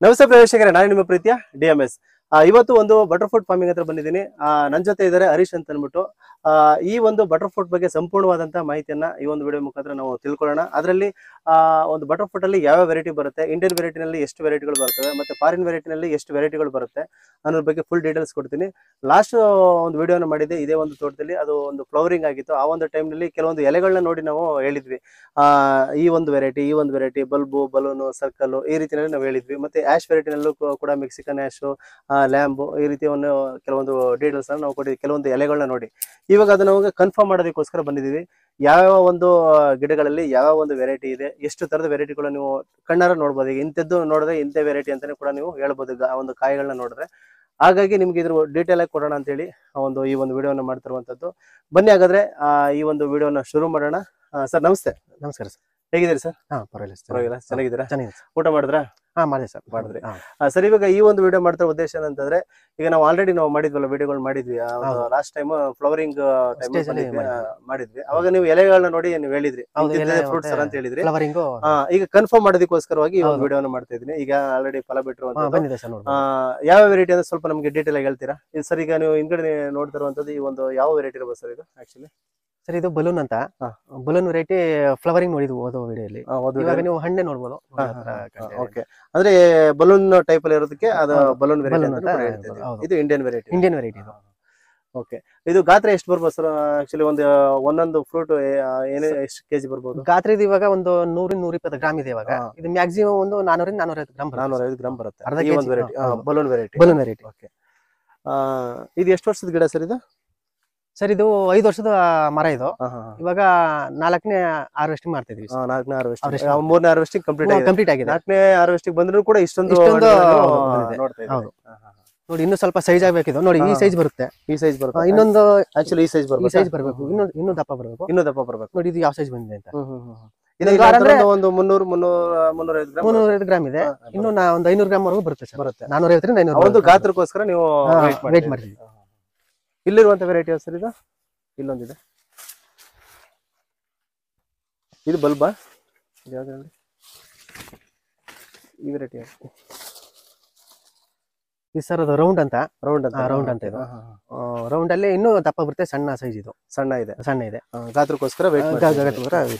ನಮಸ್ತೆ ಪ್ರೇಕ್ಷಕರೇ, ನಾನು ನಿಮ್ಮ ಪ್ರೀತಿಯ DMS. ಇವತ್ತು ಒಂದು ಬಟರ್ ಫ್ರೂಟ್ ಫಾರ್ಮಿಂಗ್ ಹತ್ರ ಬಂದಿದ್ದೀನಿ. ನನ್ನ ಜೊತೆ ಇದ್ದಾರೆ ಹರೀಶ್ ಅಂತ ಅಂದ್ಬಿಟ್ಟು. ಈ ಒಂದು ಬಟರ್ ಫ್ರೂಟ್ ಬಗ್ಗೆ ಸಂಪೂರ್ಣವಾದಂತಹ ಮಾಹಿತಿಯನ್ನ ಈ ಒಂದು ವಿಡಿಯೋ ಮುಖಾಂತರ ನಾವು ತಿಳ್ಕೊಳ್ಳೋಣ. ಅದರಲ್ಲಿ ಒಂದು ಬಟರ್ ಫ್ರೂಟ್ ಅಲ್ಲಿ ಯಾವ ವೆರೈಟಿ ಬರುತ್ತೆ, ಇಂಡಿಯನ್ ವೆರೈಟಿನಲ್ಲಿ ಎಷ್ಟು ವೆರೈಟಿಗಳು ಬರ್ತವೆ, ಮತ್ತೆ ಫಾರಿನ್ ವೆರೈಟಿನಲ್ಲಿ ಎಷ್ಟು ವೆರೈಟಿಗಳು ಬರುತ್ತೆ ಅನ್ನೋದ್ರ ಬಗ್ಗೆ ಫುಲ್ ಡೀಟೇಲ್ಸ್ ಕೊಡ್ತೀನಿ. ಲಾಸ್ಟ್ ಒಂದು ವಿಡಿಯೋನ ಮಾಡಿದ್ದೆ ಇದೇ ಒಂದು ತೋಟದಲ್ಲಿ, ಅದು ಒಂದು ಫ್ಲವರಿಂಗ್ ಆಗಿತ್ತು. ಆ ಒಂದು ಟೈಮ್ನಲ್ಲಿ ಕೆಲವೊಂದು ಎಲೆಗಳನ್ನ ನೋಡಿ ನಾವು ಹೇಳಿದ್ವಿ, ಈ ಒಂದು ವೆರೈಟಿ ಬಲ್ಬು, ಬಲೂನು, ಸರ್ಕಲ್ ಈ ರೀತಿಯಲ್ಲಿ ನಾವು ಹೇಳಿದ್ವಿ. ಮತ್ತೆ ಆಶ್ ವೆರೈಟಿನಲ್ಲೂ ಕೂಡ ಮೆಕ್ಸಿಕನ್ ಆಶ್, ಲ್ಯಾಂಬು ಈ ರೀತಿಯ ಕೆಲವೊಂದು ಡೀಟೇಲ್ಸ್ ನಾವು ಕೊಟ್ಟಿದ್ವಿ, ಕೆಲವೊಂದು ಎಲೆಗಳನ್ನ ನೋಡಿ. ಇವಾಗ ಅದನ್ನ ಕನ್ಫರ್ಮ್ ಮಾಡೋದಕ್ಕೋಸ್ಕರ ಬಂದಿದ್ದೀವಿ. ಯಾವ ಒಂದು ಗಿಡಗಳಲ್ಲಿ ಯಾವ ಒಂದು ವೆರೈಟಿ ಇದೆ, ಎಷ್ಟು ತರದ ವೆರೈಟಿಗಳು ನೀವು ಕಣ್ಣಾರ ನೋಡ್ಬೋದು. ಈಗ ಇಂಥದ್ದು ನೋಡಿದ್ರೆ ಇಂಥ ವೆರೈಟಿ ಅಂತಾನೆ ಕೂಡ ನೀವು ಹೇಳ್ಬೋದು, ಒಂದು ಕಾಯಿಗಳನ್ನ ನೋಡಿದ್ರೆ. ಹಾಗಾಗಿ ನಿಮ್ಗೆ ಇದ್ರ ಡೀಟೇಲ್ ಆಗಿ ಕೊಡೋಣ ಅಂತ ಹೇಳಿ ಈ ಒಂದು ವಿಡಿಯೋನ ಮಾಡ್ತಿರುವಂತದ್ದು. ಬನ್ನಿ ಹಾಗಾದ್ರೆ ಈ ಒಂದು ವಿಡಿಯೋನ ಶುರು ಮಾಡೋಣ. ಸರ್ ನಮಸ್ತೆ. ನಮಸ್ಕಾರ ಸರ್, ಹೇಗಿದ್ದೀರಿ ಸರ್? ಪರವಾಗಿಲ್ಲ, ಚೆನ್ನಾಗಿದ್ದೀರಾ? ಚೆನ್ನಾಗಿದೆ. ಊಟ ಮಾಡಿದ್ರಾ? ಮಾಡಿದೆ ಸರ್, ಮಾಡಿದ್ರಿ. ಸರ್, ಇವಾಗ ಈ ಒಂದು ವಿಡಿಯೋ ಮಾಡ್ತಾ ಉದ್ದೇಶ ಏನಂತಂದ್ರೆ, ಈಗ ನಾವು ಆಲ್ರೆಡಿ ಮಾಡಿದ್ವಲ್ಲ ವಿಡಿಯೋಗಳು ಮಾಡಿದ್ವಿ. ಲಾಸ್ಟ್ ಟೈಮ್ ಫ್ಲವರಿಂಗ್ ಮಾಡಿದ್ವಿ. ಅವಾಗ ನೀವು ಎಲೆಗಳನ್ನ ನೋಡಿ ನೀವು ಹೇಳಿದ್ರಿ ಫ್ರೂಟ್ಸ್ ಅಂತ ಹೇಳಿದ್ರಿ. ಈಗ ಕನ್ಫರ್ಮ್ ಮಾಡೋದಕ್ಕೋಸ್ಕರವಾಗಿ ಈ ಒಂದು ವಿಡಿಯೋನ ಮಾಡ್ತಾ ಇದ್ದೀನಿ. ಈಗ ಆಲ್ರೆಡಿ ಫಲ ಬಿಟ್ಟಿರುವಂತದ್ದು ಯಾವ ವೆರೈಟಿ ಅಂದ್ರೆ ಸ್ವಲ್ಪ ನಮ್ಗೆ ಡೀಟೇಲ್ ಆಗಿ ಹೇಳ್ತೀರಾ? ಇದು ಸರ್, ಈಗ ನೀವು ಹಿಂದ್ಗಡೆ ನೋಡ್ತಿರುವಂತದ್ದು ಈ ಒಂದು ಯಾವ ವೆರೈಟಿ ಇರಬಹುದು ಸರ್ ಇದು? ಆಕ್ಚುಲಿ ಸರ್, ಇದು ಬಲೂನ್ ಅಂತ. ಬಲೂನ್ ವೆರೈಟಿ ಫ್ಲವರಿಂಗ್ ನೋಡಿದ್ವಿ ಓದೋ ವಿಡಿಯೋಲಿ. ಇವಾಗ ನೀವು ಹಣ್ಣೆ ನೋಡ್ಬೋದು. ಓಕೆ, ಅಂದ್ರೆ ಬಲೂನ್ ಟೈಪ್ ಅಲ್ಲಿ ಇರೋದಕ್ಕೆ ಅದು ಬಲೂನ್ ವೆರೈಟಿ. ಇದು ಇಂಡಿಯನ್ ವೆರೈಟಿ. ಓಕೆ, ಇದು ಗಾತ್ರ ಎಷ್ಟು ಬರ್ಬೋದು ಸರ್? ಆಕ್ಚುಲಿ ಒಂದೊಂದು ಫ್ರೂಟ್ ಎಷ್ಟು ಕೆಜಿ ಬರ್ಬೋದು? ಗಾತ್ರ ಇದು ಇವಾಗ ಒಂದು 100-120 ಗ್ರಾಮ್ ಇದೆ. ಇವಾಗ ಇದು ಮ್ಯಾಕ್ಸಿಮಮ್ ಒಂದು 400-450 ಗ್ರಾಮ್. 450 ಗ್ರಾಮ್ ಬರುತ್ತೆ. Balloon variety. ಓಕೆ, ಇದು ಎಷ್ಟು ವರ್ಷದ ಗಿಡ ಸರ್ ಇದು? ಸರ್, ಇದು 5 ವರ್ಷದ ಮರ. ಇದು ಇವಾಗ 4ನೇ ಹಾರ್ವೆಸ್ಟಿಂಗ್ ಮಾಡ್ತಾ ಇದೀವಿ. 4ನೇ ಹಾರ್ವೆಸ್ಟಿಂಗ್, 3ನೇ ಹಾರ್ವೆಸ್ಟಿಂಗ್ ಕಂಪ್ಲೀಟ್ ಆಗಿದೆ. 4ನೇ ಹಾರ್ವೆಸ್ಟಿಂಗ್ ಬಂದ್ರು ಕೂಡ ಇಷ್ಟೊಂದು ನೋಡಿ. ಇನ್ನು ಸ್ವಲ್ಪ ಸೈಜ್ ಆಗ್ಬೇಕಿದು. ನೋಡಿ, ಈ ಸೈಜ್ ಬರುತ್ತೆ. ಇನ್ನೊಂದು ಆಕ್ಚುಲಿ ಈ ಸೈಜ್ ಬರಬೇಕು. ಇನ್ನೂ ದಪ್ಪ ಬರಬೇಕು. ನೋಡಿ, ಇದು ಯಾವ ಸೈಜ್ ಬಂದಿದೆ ಅಂತ. ಒಂದು 300-350 ಗ್ರಾಮ್ ಇದೆ. ಇನ್ನು ಒಂದು 500 ಗ್ರಾಮ್ ವರೆಗೂ ಬರುತ್ತೆ ಸರ್. 450ರಿಂದ 500. ಒಂದು ಗಾತ್ರಕ್ಕೋಸ್ಕರ ನೀವು ವೇಟ್ ಮಾಡ್ತೀವಿ. ಇಲ್ಲಿರುವಂತ ವೆರೈಟಿ ಸರ್ ಇದು? ಇಲ್ಲೊಂದಿದೆ, ಇದು ಬಲ್ಬಾ? ಈ ವೆರೈಟಿ ಸರ್, ಅದು ರೌಂಡ್ ಅಂತ. ಇದು ರೌಂಡ್ ಅಲ್ಲಿ ಇನ್ನೂ ದಪ್ಪ ಬರುತ್ತೆ. ಸಣ್ಣ ಸೈಜ್ ಇದು. ಸಣ್ಣ ಇದೆ. ಗಾತ್ರಕ್ಕೋಸ್ಕರ ವೇಟ್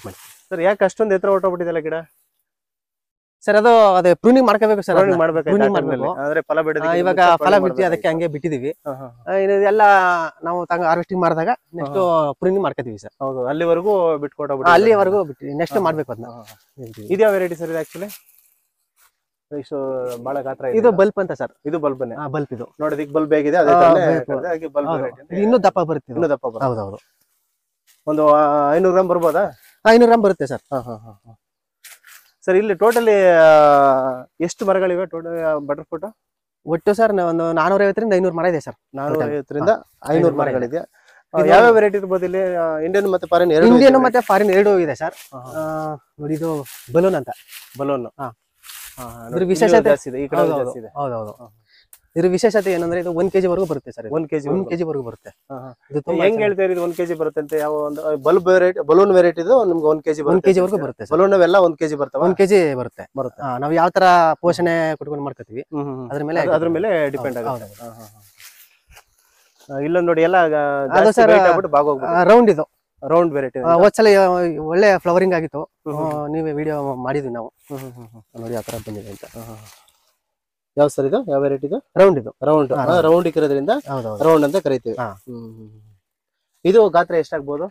ಮಾಡಿ. ಸರ್, ಯಾಕೆ ಅಷ್ಟೊಂದು ಎತ್ತರ ಹೊರಟೋಗ್ಬಿಟ್ಟಿದೆಲ್ಲ ಗಿಡ? ಸರ್, ಅದೇ ಪ್ರೂನಿಂಗ್ ಮಾಡ್ಕೋಬೇಕು ಸರ್. ಅಂದ್ರೆ ಫಲ ಬಿಡೋದು. ಇವಾಗ ಫಲ ಬಿಟ್ಟು ಅದಕ್ಕೆ ಹಂಗೆ ಬಿಟ್ಟಿದೀವಿ. ಎಲ್ಲ ನಾವು ಹಾರ್ವೆಸ್ಟಿಂಗ್ ಮಾಡಿದಾಗ ನೆಕ್ಸ್ಟ್ ಪ್ರೂನಿಂಗ್ ಮಾಡ್ಕೋತೀವಿ ಸರ್. ಹೌದು, ಅಲ್ಲಿವರೆಗೂ ಬಿಟ್ಕೊಟ್ಟು ಅಲ್ಲಿವರೆಗೂ ಬಿಟ್ಟು ನೆಕ್ಸ್ಟ್ ಮಾಡ್ಬೇಕು ಅದನ್ನ. ಇದ್ಯಾವ ವೆರೈಟಿ ಸರ್ ಇದು? ಆಕ್ಚುಲಿ ಇಷ್ಟು ಬಹಳ ಗಾತ್ರ ಇದೆ. ಇದು ಬಲ್ಪ್ ಅಂತ ಸರ್. ಇದು ಬಲ್ಬನೇ? ಬಲ್ಪ್. ಇದು ನೋಡೋದಕ್ಕೆ ಬಲ್ಬ್ ಹೇಗಿದೆ ಇನ್ನೂ ದಪ್ಪ ಬರುತ್ತೆ. ಹೌದೌದು. ಒಂದು 500 ಗ್ರಾಮ್ ಬರ್ಬೋದಾ? 500 ಗ್ರಾಮ್ ಬರುತ್ತೆ ಸರ್. ಸರ್, ಇಲ್ಲಿ ಟೋಟಲಿ ಎಷ್ಟು ಮರಗಳಿವೆ ಟೋಟಲ್ ಬಟರ್ ಫ್ರೂಟ್? ಒಟ್ಟು ಸರ್ ಒಂದು 450ರಿಂದ 500 ಮರ ಇದೆ ಸರ್. 450ರಿಂದ 500 ಮರಗಳಿದೆ. ಯಾವ ವೆರೈಟಿ ಇರ್ಬೋದು ಇಲ್ಲಿ? ಇಂಡಿಯನ್ ಮತ್ತೆ ಫಾರಿನ್ ಎರಡು? ಇಂಡಿಯನ್ ಮತ್ತೆ ಫಾರಿನ್ ಎರಡು ಇದೆ ಸರ್. ನೋಡಿ, ಇದು ಬಲೂನ್ ಅಂತ. ಬಲೂನ್ ಇದ್ರ ವಿಶೇಷತೆ ಇದ್ರ ವಿಶೇಷತೆ ಏನಂದ್ರೆ, ಇದು 1 kg ವರೆಗೂ ಬರುತ್ತೆ ಸರ್. 1 kg ವರೆಗೂ ಬರುತ್ತೆ. ಹೆಂಗ್ ಹೇಳ್ತಾ ಇರೋದು 1 kg ಬರುತ್ತೆ ಅಂತ? ಯಾವ ಒಂದು ಬಲ್ಬ್ ವೆರೈಟಿ, ಬಲೂನ್ ವೆರೈಟಿ ಇದು ನಿಮ್ಗೆ 1 kg ವರೆಗೂ ಬರುತ್ತೆ. ಬಲೂನ್ ಅವೆಲ್ಲ 1 kg ಬರ್ತವೆ. 1 kg ಬರುತ್ತೆ. ನಾವು ಯಾವ ತರ ಪೋಷಣೆ ಕೊಟ್ಕೊಂಡು ಮಾಡ್ಕೋತೀವಿ ಅದ್ರ ಮೇಲೆ ಡಿಪೆಂಡ್ ಆಗುತ್ತೆ. ಇಲ್ಲೊಂದು ನೋಡಿ, ಎಲ್ಲ ರೌಂಡ್. ಇದು ರೌಂಡ್ ವೆರೈಟಿ. ಒಂದ್ಸಲ ಒಳ್ಳೆ ಫ್ಲವರಿಂಗ್ ಆಗಿತ್ತು, ನೀವೇ ವಿಡಿಯೋ ಮಾಡಿದ್ವಿ ನಾವು. ನೋಡಿ, ಆ ತರ ಬಂದಿದೆ ಅಂತ. ಯಾವ ಸರ್ ಇದು? ಯಾವ ವೆರೈಟಿ ಇದು? ರೌಂಡ್. ಇದು ರೌಂಡ್ ಇರೋದ್ರಿಂದ ರೌಂಡ್ ಅಂತ ಕರಿತೀವಿ. ಇದು ಗಾತ್ರ ಎಷ್ಟಾಗ್ಬೋದು?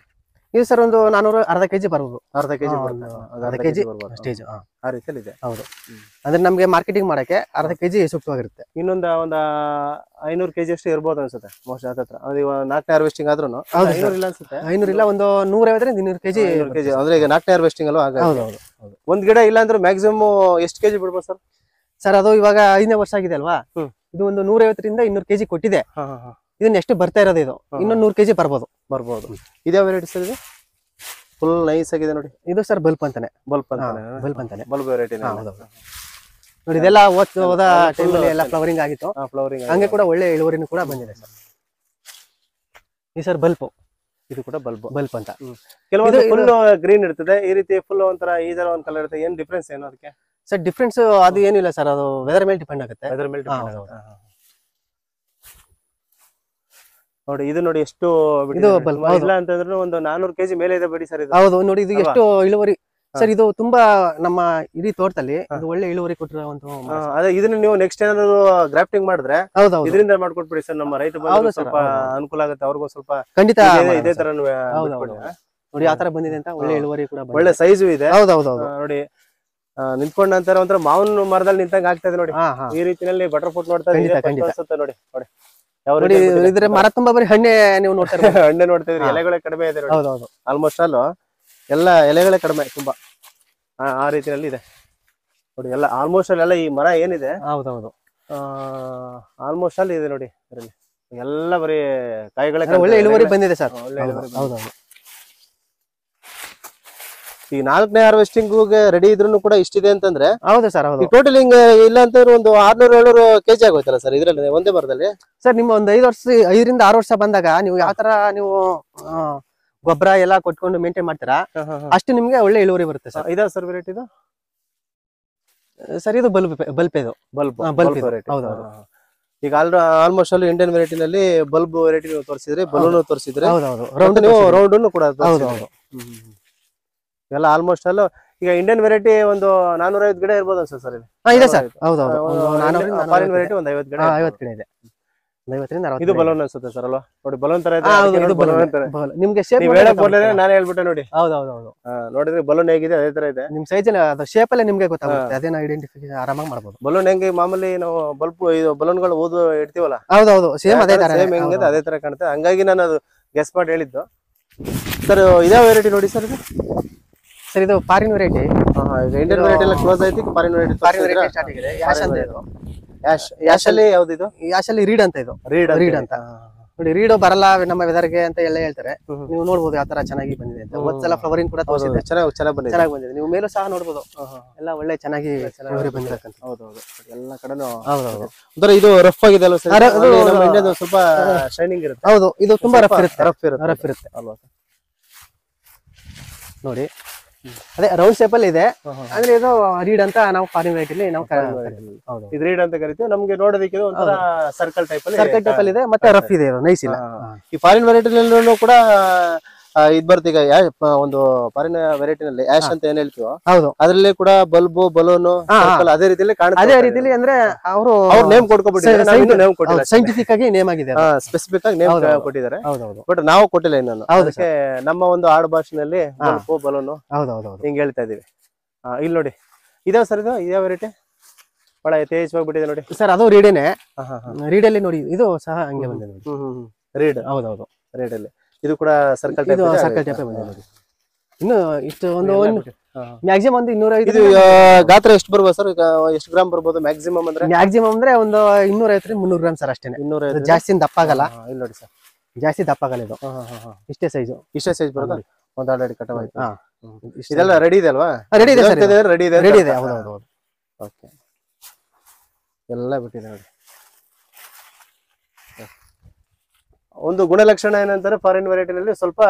ಇದು ಸರ್ ಒಂದು 400 ಅರ್ಧ kg ಬರ್ಬೋದು. ಅರ್ಧ ಕೆಜಿ ಸ್ಟೇಜ್ ಆ ರೀತಿಯಲ್ಲಿ ಇದೆ. ಹೌದು, ಅಂದ್ರೆ ನಮ್ಗೆ ಮಾರ್ಕೆಟಿಂಗ್ ಮಾಡಕ್ಕೆ ಅರ್ಧ kg ಸೂಕ್ತವಾಗಿರುತ್ತೆ. ಇನ್ನೊಂದು 500 kg ಅಷ್ಟು ಇರ್ಬೋದು ಅನ್ಸುತ್ತೆ ಮೋಸ್ಟ್. ಹತ್ರ ಅದು 4ನೇ ಹಾರ್ವೆಸ್ಟಿಂಗ್ ಆದ್ರೂ 500 ಇಲ್ಲ ಅನ್ಸುತ್ತೆ. 500 ಇಲ್ಲ, ಒಂದು 150ರಿಂದ 200 kg. ಅಂದ್ರೆ ಈಗ 4ನೇ ಹಾರ್ವೆಸ್ಟಿಂಗ್ ಅಲ್ವಾ? ಒಂದ್ ಗಿಡ ಇಲ್ಲ ಅಂದ್ರೆ ಮ್ಯಾಕ್ಸಿಮಮ್ ಎಷ್ಟು ಕೆಜಿ ಬಿಡ್ಬೋದು ಸರ್? ಸರ್, ಅದು ಇವಾಗ 5ನೇ ವರ್ಷ ಆಗಿದೆ ಅಲ್ವಾ. ಇದು ಒಂದು 150ರಿಂದ 200 kg ಕೊಟ್ಟಿದೆ. ಇದು ನೆಕ್ಸ್ಟ್ ಬರ್ತಾ ಇರೋದು. ಇದು ಇನ್ನೊಂದು 100 kg ಬರ್ಬೋದು. ಇದ್ಯಾವ ವೆರೈಟಿ ಸರ್ ಇದು? ಫುಲ್ ನೈಸ್ ಆಗಿದೆ ನೋಡಿ. ಇದು ಸರ್ ಬಲ್ಪ್ ಅಂತಾನೆ. ಬಲ್ಬ್ ವೆರೈಟಿ ನೋಡಿ. ಇದೆಲ್ಲ ಹೋದ ಟೈಮಲ್ಲಿ ಎಲ್ಲ ಫ್ಲವರಿಂಗ್ ಆಗಿತ್ತು. ಹಂಗೆ ಕೂಡ ಒಳ್ಳೆ ಇಳುವರಿನೂ ಕೂಡ ಬಂದಿದೆ ಸರ್. ಈ ಸರ್ ಬಲ್ಪ್. ಇದು ಕೂಡ ಬಲ್ಪ್ ಅಂತ. ಕೆಲವೊಂದು ಫುಲ್ ಗ್ರೀನ್ ಇರ್ತದೆ, ಈ ರೀತಿ ಫುಲ್ ಒಂಥರ ಈ ತರ ಒಂದ್ ಕಲರ್ ಇರುತ್ತೆ. ಏನ್ ಡಿಫ್ರೆನ್ಸ್ ಏನು ಅದಕ್ಕೆ? ಸರ್ ಡಿಫ್ರೆನ್ಸ್ ಅದು ಏನಿಲ್ಲ ಸರ್, ಅದು ವೆದರ್ ಮೇಲೆ ಡಿಪೆಂಡ್ ಆಗುತ್ತೆ. ಅದ್ರ ಮೇಲೆ ಹಾ, depend ಆಗುತ್ತೆ. ನೋಡಿ ಇದು ನೋಡಿ ಎಷ್ಟು ಇದು ಬಲ್ಬ್, ಹೌದು. ಇಲ್ಲ ಅಂತಂದ್ರೆ ಒಂದು 400 ಕೆಜಿ ಮೇಲೆ ಇದೆ ಬಡಿ ಸರ್ ಇದು. ಹೌದು ನೋಡಿ, ಇದು ಅಲ್ವಾ? ಎಷ್ಟು ಇಳುವರಿ ಸರ್, ಇದು ತುಂಬಾ ನಮ್ಮ ಇಡೀ ತೋಟದಲ್ಲಿ ಇದು ಒಳ್ಳೆ ಇಳುವರಿ ಕೊಟ್ಟಿರೋ ಒಂದು ಮರ. ಅದೇ ಇದನ್ನ ನೀವು ನೆಕ್ಸ್ಟ್ ಏನಾದ್ರು ಗ್ರಾಫ್ಟಿಂಗ್ ಮಾಡಿದ್ರೆ ಹೌದೌದು, ಇದರಿಂದ ಮಾಡ್ಕೊಟ್ಬಿಡಿ ಸರ್, ನಮ್ಮ ರೈತ ಹೌದು ಬಂಧುಗಳು sir, ಸ್ವಲ್ಪ ಹೌದು. ಅನುಕೂಲ ಆಗುತ್ತೆ, ಅವ್ರಿಗೂ ಸ್ವಲ್ಪ ಖಂಡಿತ ಮಾಡೋಣ ಇದೇ sir. ತರ ಹೌದೌದು. ನೋಡಿ ಆ ತರ ಬಂದಿದೆ ಅಂತ, ಒಳ್ಳೆ ಇಳುವರಿ ಕೂಡ ಬಂದಿದೆ. ಒಳ್ಳೆ ಸೈಜು ಇದೆ. ಹೌದೌದು. ನೋಡಿ ನಿಂತ್ಕೊಂಡ ನಂತರ ಒಂಥರ ಮಾವಿನ ಮರದಲ್ಲಿ ನಿಂತಂಗ ಆಗ್ತದೆ ನೋಡಿ. ಹಾ ಹಾ ಈ ರೀತಿಯಲ್ಲಿ ಬಟರ್ ಫ್ರೂಟ್ ನೋಡ್ತಾ ಖಂಡಿತ, ಇದ್ರೆ ಖಂಡಿತ. ಅನ್ಸುತ್ತೆ ನೋಡಿ. ನೋಡಿ ಯಾವ ನೋಡಿ ರೀತಿ ಆಗ್ಬಿಟ್ಟಿದೆ. ಇದ್ರೆ ಮರ ತುಂಬಾ ಬರೀ ಹಣ್ಣೆ ನೀವು ನೋಡ್ತಾ ಇರ್ಬೋದು. ಹಣ್ಣೆ ನೋಡ್ತಾ ಇದ್ರಿ, ಹಾ. ಎಲೆಗಳೇ ಕಡಿಮೆ ಇದೆ ನೋಡಿ. ಹೌದೌದು. ಆಲ್ಮೋಸ್ಟ್ ಅಲ್ಲೂ ಎಲ್ಲ ಎಲೆಗಳೇ ಕಡಿಮೆ ತುಂಬಾ. ಆ ರೀತಿಯಲ್ಲಿ ಇದೆ ನೋಡಿ. ಎಲ್ಲ ಆಲ್ಮೋಸ್ಟ್ ಅಲ್ಲೆಲ್ಲ ಈ ಮರ ಏನಿದೆ ಹೌದೌದು, ಆಲ್ಮೋಸ್ಟ್ ಅಲ್ಲಿ ಇದೆ ನೋಡಿ. ಇದರಲ್ಲಿ ಎಲ್ಲ ಬರೀ ಕಾಯಿಗಳೇ ಒಳ್ಳೆ ಇಳುವರಿ ಬಂದಿದೆ ಸರ್. ಒಳ್ಳೆ ಇಳುವರಿ ಬಂದಿದೆ. ಹೌದೌದು. ಈ 4ನೇ ಹಾರ್ವೆಸ್ಟಿಂಗ್ ರೆಡಿ ಇದ್ರೂ ಕೂಡ ಇಷ್ಟಿದೆ ಅಂತಂದ್ರೆ ಹೌದು ಸರ್, ಹೌದು ಈ ಟೋಟಲ್ ಹಿಂಗ ಇಲ್ಲ ಅಂತಂದ್ರೆ ಒಂದು 600-700 ಕೆಜಿ ಆಗೋಯ್ತಲ್ಲ ಸರ್ ಇದ್ರಲ್ಲಿ ಒಂದೇ ಮರದಲ್ಲಿ. ಸರ್, ನಿಮ್ಮ ಒಂದು 5 ರಿಂದ 6 ವರ್ಷ ಬಂದಾಗ ನೀವು ಯಾವ ತರ ನೀವು ಗೊಬ್ಬರ ಎಲ್ಲ ಕೊಟ್ಕೊಂಡು ಮೇಂಟೈನ್ ಮಾಡ್ತೀರಾ, ಅಷ್ಟು ನಿಮ್ಗೆ ಒಳ್ಳೆ ಇಳುವರಿ ಬರುತ್ತೆ ಸರ್. ಇದಾ ಸರ್ ವೆರೈಟಿ ಇದು? ಸರ್ ಇದು ಬಲ್ಬ್ ಇದು. ಬಲ್ಬ್ ಬಲ್ಬ್ ಇದು. ವೆರೈಟಿ. ಹೌದೌದು. ಈಗ ಆಲ್ಮೋಸ್ಟ್ ಅಲ್ಲಿ ಇಂಡಿಯನ್ ವೆರೈಟಿ ನಲ್ಲಿ ಬಲ್ಬ್ ವೆರೈಟಿ ನೀವು ತೋರಿಸಿದ್ರಿ, ಬಲೂನ್ ತೋರಿಸಿದ್ರಿ, ಹೌದೌದು. ರೌಂಡ್ ನೀವು ರೌಂಡ್ ಕೂಡ ಹೌದೌದು. ಎಲ್ಲ ಆಲ್ಮೋಸ್ಟ್ ಅಲ್ಲ. ಈಗ ಇಂಡಿಯನ್ ವೆರೈಟಿ ಒಂದು 450 ಗಿಡ ಇರ್ಬೋದು ಅನ್ಸುತ್ತೆ ಸರ್ ಇಲ್ಲಿ. ಇದೆ ಸರ್, ಹೌದೌದು. ಫಾರಿನ್ ವೆರೈಟಿ ಒಂದು 50 ಗಿಡ. 50 ಗಿಡ ಇದೆ. 50 ರಿಂದ 60 ಇದು ಬಲೂನ್ ಅನ್ಸುತ್ತೆ ಸರ್ ಅಲ್ವಾ? ನೋಡಿ ಬಲೂನ್ ತರ ಇದೆ. ಇದು ಬಲೂನ್ ತರ ನಿಮ್ಗೆ ಶೇಪ್ ನೀವು ಹೇಳಕ್ ಬರ್ಲಿಲ್ಲ, ನಾನು ಹೇಳ್ಬಿಟ್ಟೆ ನೋಡಿ. ಹೌದೌದು. ನೋಡಿದ್ರೆ ಬಲೂನ್ ಹೇಗಿದೆ ಅದೇ ತರ ಇದೆ. ನಿಮ್ ಸೈಜ್ ಅದು ಶೇಪ್ ಅಲ್ಲೇ ನಿಮ್ಗೆ ಗೊತ್ತಾಗುತ್ತೆ, ಅದೇನ ಐಡೆಂಟಿಫಿಕೇಶನ್ ಆರಾಮಾಗಿ ಮಾಡಬಹುದು. ಬಲೂನ್ ಹೆಂಗೆ ಮಾಮೂಲಿ ನಾವು ಇದು ಬಲೂನ್ಗಳು ಊದು ಇಡ್ತೀವಲ್ಲ, ಹೌದೌದು, ಸೇಮ್ ಅದೇ ತರ. ಸೇಮ್ ಹೆಂಗಿದೆ ಅದೇ ತರ ಕಾಣುತ್ತೆ. ಹಂಗಾಗಿ ನಾನು ಅದು ಗೆಸ್ ಮಾಡಿ ಹೇಳಿದ್ದು ಸರ್. ಇದೇ ವೆರೈಟಿ ನೋಡಿ ಸರ್ ಇದು. ಸರ್ ಇದು ಫಾರಿನ್ ವೆರೈಟಿ. ಈಗ ಇಂಡಿಯನ್ ವೆರೈಟಿ ಎಲ್ಲ ಕ್ಲೋಸ್ ಆಯ್ತು, ಫಾರಿನ್ ವೆರೈಟಿ ಸ್ಟಾರ್ಟ್ ಆಗಿದೆ. ಯಾಶ್ ಅಂತ ಇದು. ಯಾಶ್ ಅಲ್ಲಿ ಯಾವ್ದು ಇದು? ಯಾಶ್ ಅಲ್ಲಿ ರೀಡ್ ಅಂತ ಇದು. ರೀಡ್ ಅಂತ ನೋಡಿ, ರೀಡ್ ಬರಲ್ಲ ನಮ್ಮ ವೆದರ್ಗೆ ಅಂತ ಎಲ್ಲ ಹೇಳ್ತಾರೆ. ನೀವು ನೋಡ್ಬೋದು ಯಾವ ತರ ಚೆನ್ನಾಗಿ ಬಂದಿದೆ ಅಂತ. ಒಂದ್ಸಲ ಫ್ಲವರಿಂಗ್ ಕೂಡ ತೋರಿಸಿದೆ, ಚೆನ್ನಾಗಿ ಬಂದಿದೆ. ನೀವು ಮೇಲೂ ಸಹ ನೋಡ್ಬೋದು, ಎಲ್ಲ ಒಳ್ಳೆ ಚೆನ್ನಾಗಿ ಬಂದಿದೆ. ಹೌದೌದು, ಎಲ್ಲ ಕಡೆನೂ. ಹೌದೌದು. ಒಂಥರ ಇದು ರಫ್ ಆಗಿದೆ ಅಲ್ವಾ ಸರ್? ನಮ್ಮ ಇಂಡಿಯಾದ ಸ್ವಲ್ಪ ಶೈನಿಂಗ್ ಇರುತ್ತೆ. ಹೌದು, ಇದು ತುಂಬಾ ರಫ್ ಇರುತ್ತೆ. ರಫ್ ಇರುತ್ತೆ ಅಲ್ವಾ ನೋಡಿ. ಅದೇ ರೌಂಡ್ ಶೇಪ್ ಅಲ್ಲಿ ಇದೆ, ಅಂದ್ರೆ ಇದು ರೀಡ್ ಅಂತ ನಾವು ಫಾರಿನ್ ವೆರೈಟಿಲಿ ನಾವು ಇದು ರೀಡ್ ಅಂತ ಕರಿತೀವಿ. ನಮ್ಗೆ ನೋಡೋದಕ್ಕೆ ಇದು ಒಂಥರ ಸರ್ಕಲ್ ಟೈಪ್ ಅಲ್ಲಿ ಇದೆ, ಮತ್ತೆ ರಫ್ ಇದೆ, ನೈಸ್ ಇಲ್ಲ. ಈ ಫಾರಿನ್ ವೆರೈಟಿನಲ್ಲೂ ಕೂಡ ಇದ್ ಬರ್ತೀಗ ಒಂದು ಫಾರಿನ್ ವೆರೈಟಿನಲ್ಲಿ ಆಶ್ ಅಂತ ಏನ್ ಹೇಳ್ತೀವೋ ಹೌದು, ಅದ್ರಲ್ಲಿ ಕೂಡ ಬಲ್ಬ್ ಬಲೂನ್ ಅದೇ ರೀತಿಯಲ್ಲಿ ಕಾಣುತ್ತೆ. ಅದೇ ರೀತಿಲಿ ಅಂದ್ರೆ ಅವರು ನೇಮ್ ಕೊಟ್ಕೊಬಿಟ್ಟಿದ್ದಾರೆ, ಸೈಂಟಿಫಿಕ್ ಆಗಿ ನೇಮ್ ಆಗಿದೆ, ಸ್ಪೆಸಿಫಿಕ್ ಆಗಿ ನೇಮ್ ಕೊಟ್ಟಿದ್ದಾರೆ. ಹೌದೌದು. ಬಟ್ ನಾವು ಕೊಟ್ಟಿಲ್ಲ ಇನ್ನೊಂದು. ಅದಕ್ಕೆ ನಮ್ಮ ಒಂದು ಆಡು ಭಾಷೆನಲ್ಲಿ ಬಲ್ಬ್ ಬಲೂನ್ ಹೌದೌದು ಹಿಂಗ್ ಹೇಳ್ತಾ ಇದೀವಿ. ಇಲ್ಲಿ ನೋಡಿ, ಇದಾವ ಸರ್, ಇದು ಇದೇ ವೆರೈಟಿ ಬಹಳ ಯಥೇಚ್ಛವಾಗ್ಬಿಟ್ಟಿದೆ ನೋಡಿ ಸರ್. ಅದು ರೀಡೇನೆ. ರೀಡಲ್ಲಿ ನೋಡಿ, ಇದು ಸಹ ಹಂಗೆ ಬಂದಿದೆ ನೋಡಿ. ರೀಡ್. ಹೌದೌದು, ರೀಡ್ ಅಲ್ಲಿ ಇದು ಕೂಡ ಸರ್ಕಲ್ ಇದು ಸರ್ಕಲ್ ಟೈಪ್ ಬಂದಿದೆ ನೋಡಿ. ಇನ್ನು ಇಷ್ಟು ಒಂದು ಮ್ಯಾಕ್ಸಿಮಮ್ ಒಂದು 250. ಇದು ಗಾತ್ರ ಎಷ್ಟು ಬರ್ಬೋದು ಸರ್? ಎಷ್ಟು ಗ್ರಾಮ್ ಬರ್ಬೋದು ಮ್ಯಾಕ್ಸಿಮಮ್ ಅಂದ್ರೆ? ಮ್ಯಾಕ್ಸಿಮಮ್ ಅಂದ್ರೆ ಒಂದು 250-300 ಗ್ರಾಮ್ ಸರ್, ಅಷ್ಟೇನೆ. 250 ಜಾಸ್ತಿ ದಪ್ಪ ಆಗಲ್ಲ. ಇಲ್ಲಿ ನೋಡಿ ಸರ್, ಜಾಸ್ತಿ ದಪ್ಪ ಆಗಲ್ಲ ಇದು. ಇಷ್ಟೇ ಸೈಜು. ಇಷ್ಟೇ ಸೈಜ್ ಬರೋದು. ಒಂದು ಆಲ್ರೆಡಿ ಕಟ್ ಆಯ್ತು. ಇದೆಲ್ಲ ರೆಡಿ ಇದೆ ಅಲ್ವಾ? ರೆಡಿ ಇದೆ ಸರ್, ರೆಡಿ ಇದೆ. ರೆಡಿ ಇದೆ. ಹೌದೌದು. ಓಕೆ, ಎಲ್ಲ ಬಿಟ್ಟಿದೆ ನೋಡಿ. ಒಂದು ಗುಣಲಕ್ಷಣ ಏನಂತಾರೆ, ಫಾರಿನ್ ವೆರೈಟಿನಲ್ಲಿ ಸ್ವಲ್ಪ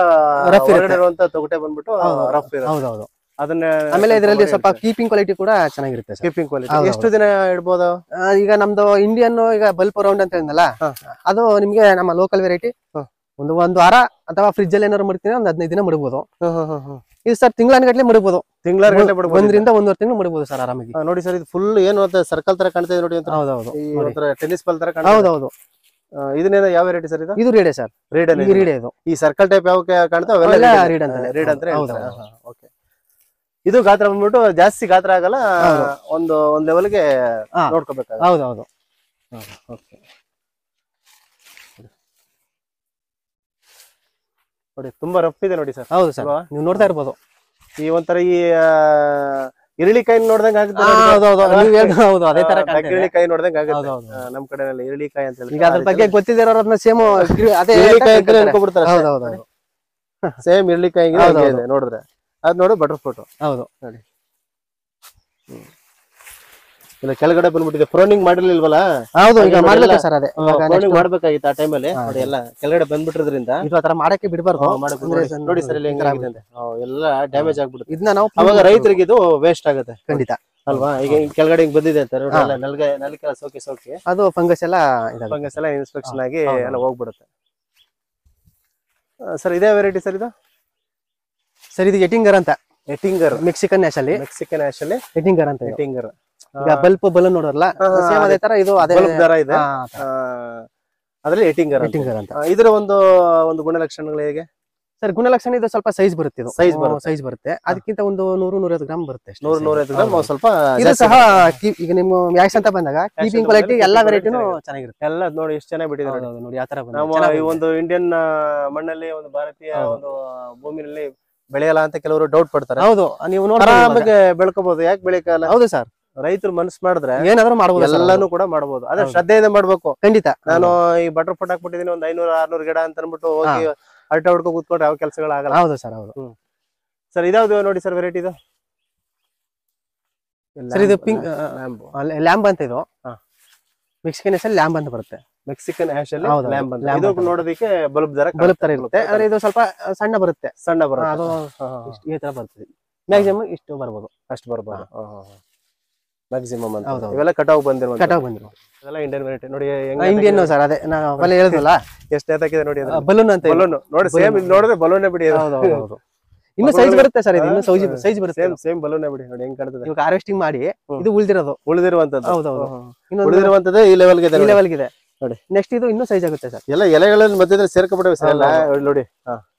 ಹೊರಗಡೆ ಇರುವಂತ ತೊಗಟೆ ಬಂದ್ಬಿಟ್ಟು ರಫ್ ಇರುತ್ತೆ. ಹೌದೌದು. ಅದನ್ನ ಆಮೇಲೆ ಇದರಲ್ಲಿ ಸ್ವಲ್ಪ ಕೀಪಿಂಗ್ ಕ್ವಾಲಿಟಿ ಕೂಡ ಚೆನ್ನಾಗಿರುತ್ತೆ. ಕೀಪಿಂಗ್ ಕ್ವಾಲಿಟಿ ಎಷ್ಟು ದಿನ ಇಡ್ಬೋದು? ಈಗ ನಮ್ದು ಇಂಡಿಯನ್ ಈಗ ಬಲ್ಪ್ ರೌಂಡ್ ಅಂತ ಹೇಳಿದ್ನಲ್ಲ, ಅದು ನಿಮ್ಗೆ ನಮ್ಮ ಲೋಕಲ್ ವೆರೈಟಿ ಒಂದು ವಾರ ಅಥವಾ ಫ್ರಿಜ್ ಅಲ್ಲಿ ಏನಾದ್ರು ಮಡ್ತೀನಿ, ಒಂದು 15 ದಿನ ಮಡಬಹುದು. ಇದು ಸರ್ ತಿಂಗಳಾನ್ಗಟ್ಲೆ ಮಡಬಹುದು. 1 ರಿಂದ 1.5 ತಿಂಗಳು ಮಡಬಹುದು ಸರ್ ಆರಾಮಾಗಿ. ನೋಡಿ ಸರ್, ಇದು ಫುಲ್ ಏನು ಸರ್ಕಲ್ ತರ ಕಾಣ್ತಾ ಇದೆ ನೋಡಿ. ಹೌದೌದು, ಟೆನ್ನಿಸ್ ಬಾಲ್ ತರ ಕಾಣ್ತಾ. ಹೌದೌದು. ಇದನ್ನೇನು ಯಾವ ವೆರೈಟಿ ಸರ್ ಇದು? ಇದು ರೀಡೆ ಸರ್. ರೀಡ್ ಇದು ಈ ಸರ್ಕಲ್ ಟೈಪ್ ಯಾವ ಕಾಣ್ತಾ ಅವೆಲ್ಲ ರೀಡ್ ಅಂತ ಹೇಳ್ತಾರೆ. ಓಕೆ, ಇದು ಗಾತ್ರ ಬಂದ್ಬಿಟ್ಟು ಜಾಸ್ತಿ ಗಾತ್ರ ಆಗಲ್ಲ, ಒಂದು ಲೆವೆಲ್ಗೆ ನೋಡ್ಕೋಬೇಕಾಗುತ್ತೆ. ಹೌದೌದು. ಓಕೆ, ನೋಡಿ ತುಂಬಾ ರಫ್ ಇದೆ ನೋಡಿ ಸರ್. ಹೌದು ಸರ್, ನೀವು ನೋಡ್ತಾ ಇರ್ಬೋದು. ಈ ಒಂಥರ ಈ ಇರಳಿಕಾಯಿ ನೋಡ್ದಂಗ ಆಗುತ್ತೆ. ಅದೇ ತರ ಇರಳಿಕಾಯಿ ನೋಡ್ದಂಗ ಆಗುತ್ತೆ ನಮ್ ಕಡೆ ಇರಳಿಕಾಯಿ ಅಂತ ಹೇಳಿ. ಈಗ ಅದ್ರ ಬಗ್ಗೆ ಗೊತ್ತಿದ್ದೀರೋರನ್ನ ಸೇಮ್ ಅದೇ ಅನ್ಕೊಬಿಡ್ತಾರೆ. ಸೇಮ್ ಇರಳಿಕಾಯಿ ನೋಡಿದ್ರೆ ಅದ್ ನೋಡಿ ಬಟರ್ ಫ್ರೂಟ್. ಹೌದು ನೋಡಿ, ಇಲ್ಲ ಕೆಳಗಡೆ ಬಂದ್ಬಿಟ್ಟಿದೆ. ಫ್ರೋನಿಂಗ್ ಮಾಡಿರ್ಲಿಲ್ವಲ್ಲ? ಹೌದು, ಈಗ ಮಾಡ್ಬೇಕು ಸರ್. ಅದೇ ಮಾಡ್ಬೇಕಾಗಿತ್ತು ಆ ಟೈಮಲ್ಲಿ. ನೋಡಿ ಎಲ್ಲ ಕೆಳಗಡೆ ಬಂದ್ಬಿಟ್ಟಿದ್ರಿಂದ ಇದು ಆತರ ಮಾಡಕ್ಕೆ ಬಿಡಬಾರ್ದು. ನೋಡಿ ಸರ್, ಇಲ್ಲಿ ಹೆಂಗಾಗಿದೆ ಅಂತ ಎಲ್ಲ ಡ್ಯಾಮೇಜ್ ಆಗ್ಬಿಡುತ್ತೆ. ಇದನ್ನ ನಾವು ಅವಾಗ ರೈತರಿಗೆ ಇದು ವೇಸ್ಟ್ ಆಗುತ್ತೆ. ಖಂಡಿತ. ಅಲ್ವಾ? ಈಗ ಕೆಳಗಡೆ ಹಿಂಗ್ ಬಂದಿದೆ ಅಂತ ನೋಡಿ, ನೆಲಕ್ಕೆಲ್ಲ ಸೋಕಿ ಅದು ಫಂಗಸ್ ಎಲ್ಲ ಫಂಗಸ್ ಎಲ್ಲ ಇನ್ಸ್ಪೆಕ್ಷನ್ ಆಗಿ ಎಲ್ಲ ಹೋಗ್ಬಿಡುತ್ತೆ. ಸರ್ ಇದೇ ವೆರೈಟಿ ಸರ್ ಇದು? ಸರ್ ಇದು ಎಟಿಂಗರ್ ಅಂತ, ಎಟಿಂಗರ್, ಮೆಕ್ಸಿಕನ್ ಆಶ್ ಅಲ್ಲಿ ಎಟಿಂಗರ್ ಅಂತ. ಎಟಿಂಗರ್ ಈಗ ಬಲ್ಪ್ ಬಲೂನ್ ನೋಡೋರಲ್ಲ, ಸೇಮ್ ಅದೇ ತರ ಇದು, ಅದೇ ದರ ಇದೆ ಅದ್ರಲ್ಲಿ ಎಟಿಂಗರ್ ಅಂತ. ಇದರ ಒಂದು ಗುಣಲಕ್ಷಣಗಳು ಹೇಗೆ ಸರ್? ಗುಣಲಕ್ಷಣ ಇದು ಸ್ವಲ್ಪ ಸೈಜ್ ಬರುತ್ತೆ, ಇದು ಸೈಜ್ ಬರುತ್ತೆ. ಅದಕ್ಕಿಂತ ಒಂದು 100-150 ಗ್ರಾಮ್ ಬರುತ್ತೆ, 100-150 ಗ್ರಾಮ್ ಸ್ವಲ್ಪ. ಇದು ಸಹ ಈಗ ನಿಮ್ಮ ಮ್ಯಾಕ್ಸ್ ಅಂತ ಬಂದಾಗ ಕೀಪಿಂಗ್ ಕ್ವಾಲಿಟಿ ಎಲ್ಲಾ ವೆರೈಟಿನೂ ಚೆನ್ನಾಗಿರುತ್ತೆ. ಎಲ್ಲ ನೋಡಿ ಎಷ್ಟು ಚೆನ್ನಾಗಿ ಬಿಟ್ಟಿದೆ ನೋಡಿ ಆ ತರ ನಮ್ಮ ಈ ಒಂದು ಇಂಡಿಯನ್ ಮಣ್ಣಲ್ಲಿ, ಒಂದು ಭಾರತೀಯ ಒಂದು ಭೂಮಿನಲ್ಲಿ ಬೆಳೆಯಲ್ಲ ಅಂತ ಕೆಲವರು ಡೌಟ್ ಪಡ್ತಾರೆ. ಹೌದು, ನೀವು ಆರಾಮಾಗಿ ಬೆಳ್ಕೋಬಹುದು. ಯಾಕೆ ಬೆಳೆಯಲ್ಲ? ಹೌದು ಸರ್, ರೈತರು ಮನಸ್ಸು ಮಾಡಿದ್ರೆ ಏನಾದ್ರೂ ಮಾಡಬಹುದು, ಎಲ್ಲಾನು ಕೂಡ ಮಾಡಬಹುದು. ಅದೇ ಶ್ರದ್ಧೆಯಿಂದ ಮಾಡ್ಬೇಕು. ಖಂಡಿತ. ನಾನು ಈ ಬಟರ್ ಫುಟ್ ಹಾಕ್ಬಿಟ್ಟಿದೀನಿ, ಒಂದು 500-600 ಗಿಡ ಅಂತ ಅನ್ಬಿಟ್ಟು ಹೋಗಿ ಅಲ್ಟ ಹೊಡ್ಕೊ ಕೂತ್ಕೊಂಡ್ರೆ ಯಾವ ಕೆಲಸಗಳಾಗಲ್ಲ. ಹೌದು ಸರ್, ಹೌದು. ಸರ್ ಇದಾವ್ದು ನೋಡಿ ಸರ್ ವೆರೈಟಿ ಇದು? ಸರ್ ಇದು ಪಿಂಕ್ ಲ್ಯಾಂಬ್ ಅಂತ. ಇದು ಮೆಕ್ಸಿಕನ್ ಆಶ್ ಅಲ್ಲಿ ಲ್ಯಾಂಬ್ ಅಂತ ಬರುತ್ತೆ. ಮೆಕ್ಸಿಕನ್ ಆಶ್ ಅಲ್ಲಿ ಲ್ಯಾಂಬ್ ಅಂತ. ಇದು ನೋಡೋದಕ್ಕೆ ಬಲ್ಬ್ ತರ ಇರುತ್ತೆ, ಆದ್ರೆ ಇದು ಸ್ವಲ್ಪ ಸಣ್ಣ ಬರುತ್ತೆ. ಅದು ಈ ತರ ಬರ್ತದೆ. ಮ್ಯಾಕ್ಸಿಮಮ್ ಇಷ್ಟು ಬರ್ಬೋದು, ಅಷ್ಟು ಬರ್ಬೋದು ಮ್ಯಾಕ್ಸಿಮಮ್ ಅಂತ. ಇವೆಲ್ಲ ಕಟಾವ್ ಬಂದಿರೋ ಇದೆಲ್ಲ ಇಂಡಿಯನ್ ವೆರೈಟಿ ನೋಡಿ. ಇಂಡಿಯನ್ ಸರ್, ಅದೇ ನಾವು ಹೇಳಿದ್ವಲ್ಲ, ಎಷ್ಟು ಎತ್ತಾಗಿದೆ ನೋಡಿ. ಬಲೂನ್ ಅಂತ. ಬಲೂನ್ ನೋಡಿ, ಸೇಮ್ ಇದು ನೋಡಿದ್ರೆ ಬಲೂನ್ ಬಿಡಿ. ಇನ್ನು ಸೈಜ್ ಬರುತ್ತೆ ಸರ್, ಇದು ಇನ್ನು ಸೈಜ್ ಬರುತ್ತೆ. ಸೇಮ್ ಬಲೂನ್ ಬಿಡಿ ನೋಡಿ ಹೆಂಗ್ ಕಾಣ್ತದೆ. ಇವಾಗ ಹಾರ್ವೆಸ್ಟಿಂಗ್ ಮಾಡಿ ಇದು ಉಳಿದಿರುವಂತದ್ದು. ಹೌದೌದು, ಉಳಿದಿರುವಂತದ್ದು ಈ ಲೆವೆಲ್ಗೆ ಇದೆ ನೋಡಿ. ನೆಕ್ಸ್ಟ್ ಇದು ಇನ್ನೂ ಸೈಜ್ ಆಗುತ್ತೆ ಸರ್. ಎಲ್ಲ ಎಲೆಗಳಲ್ಲಿ ಮಧ್ಯದಲ್ಲಿ ಸೇರ್ಕೊಂಡ್ಬಿಟ್ಟವೆ ಸರ್ ಎಲ್ಲ ನೋಡಿ.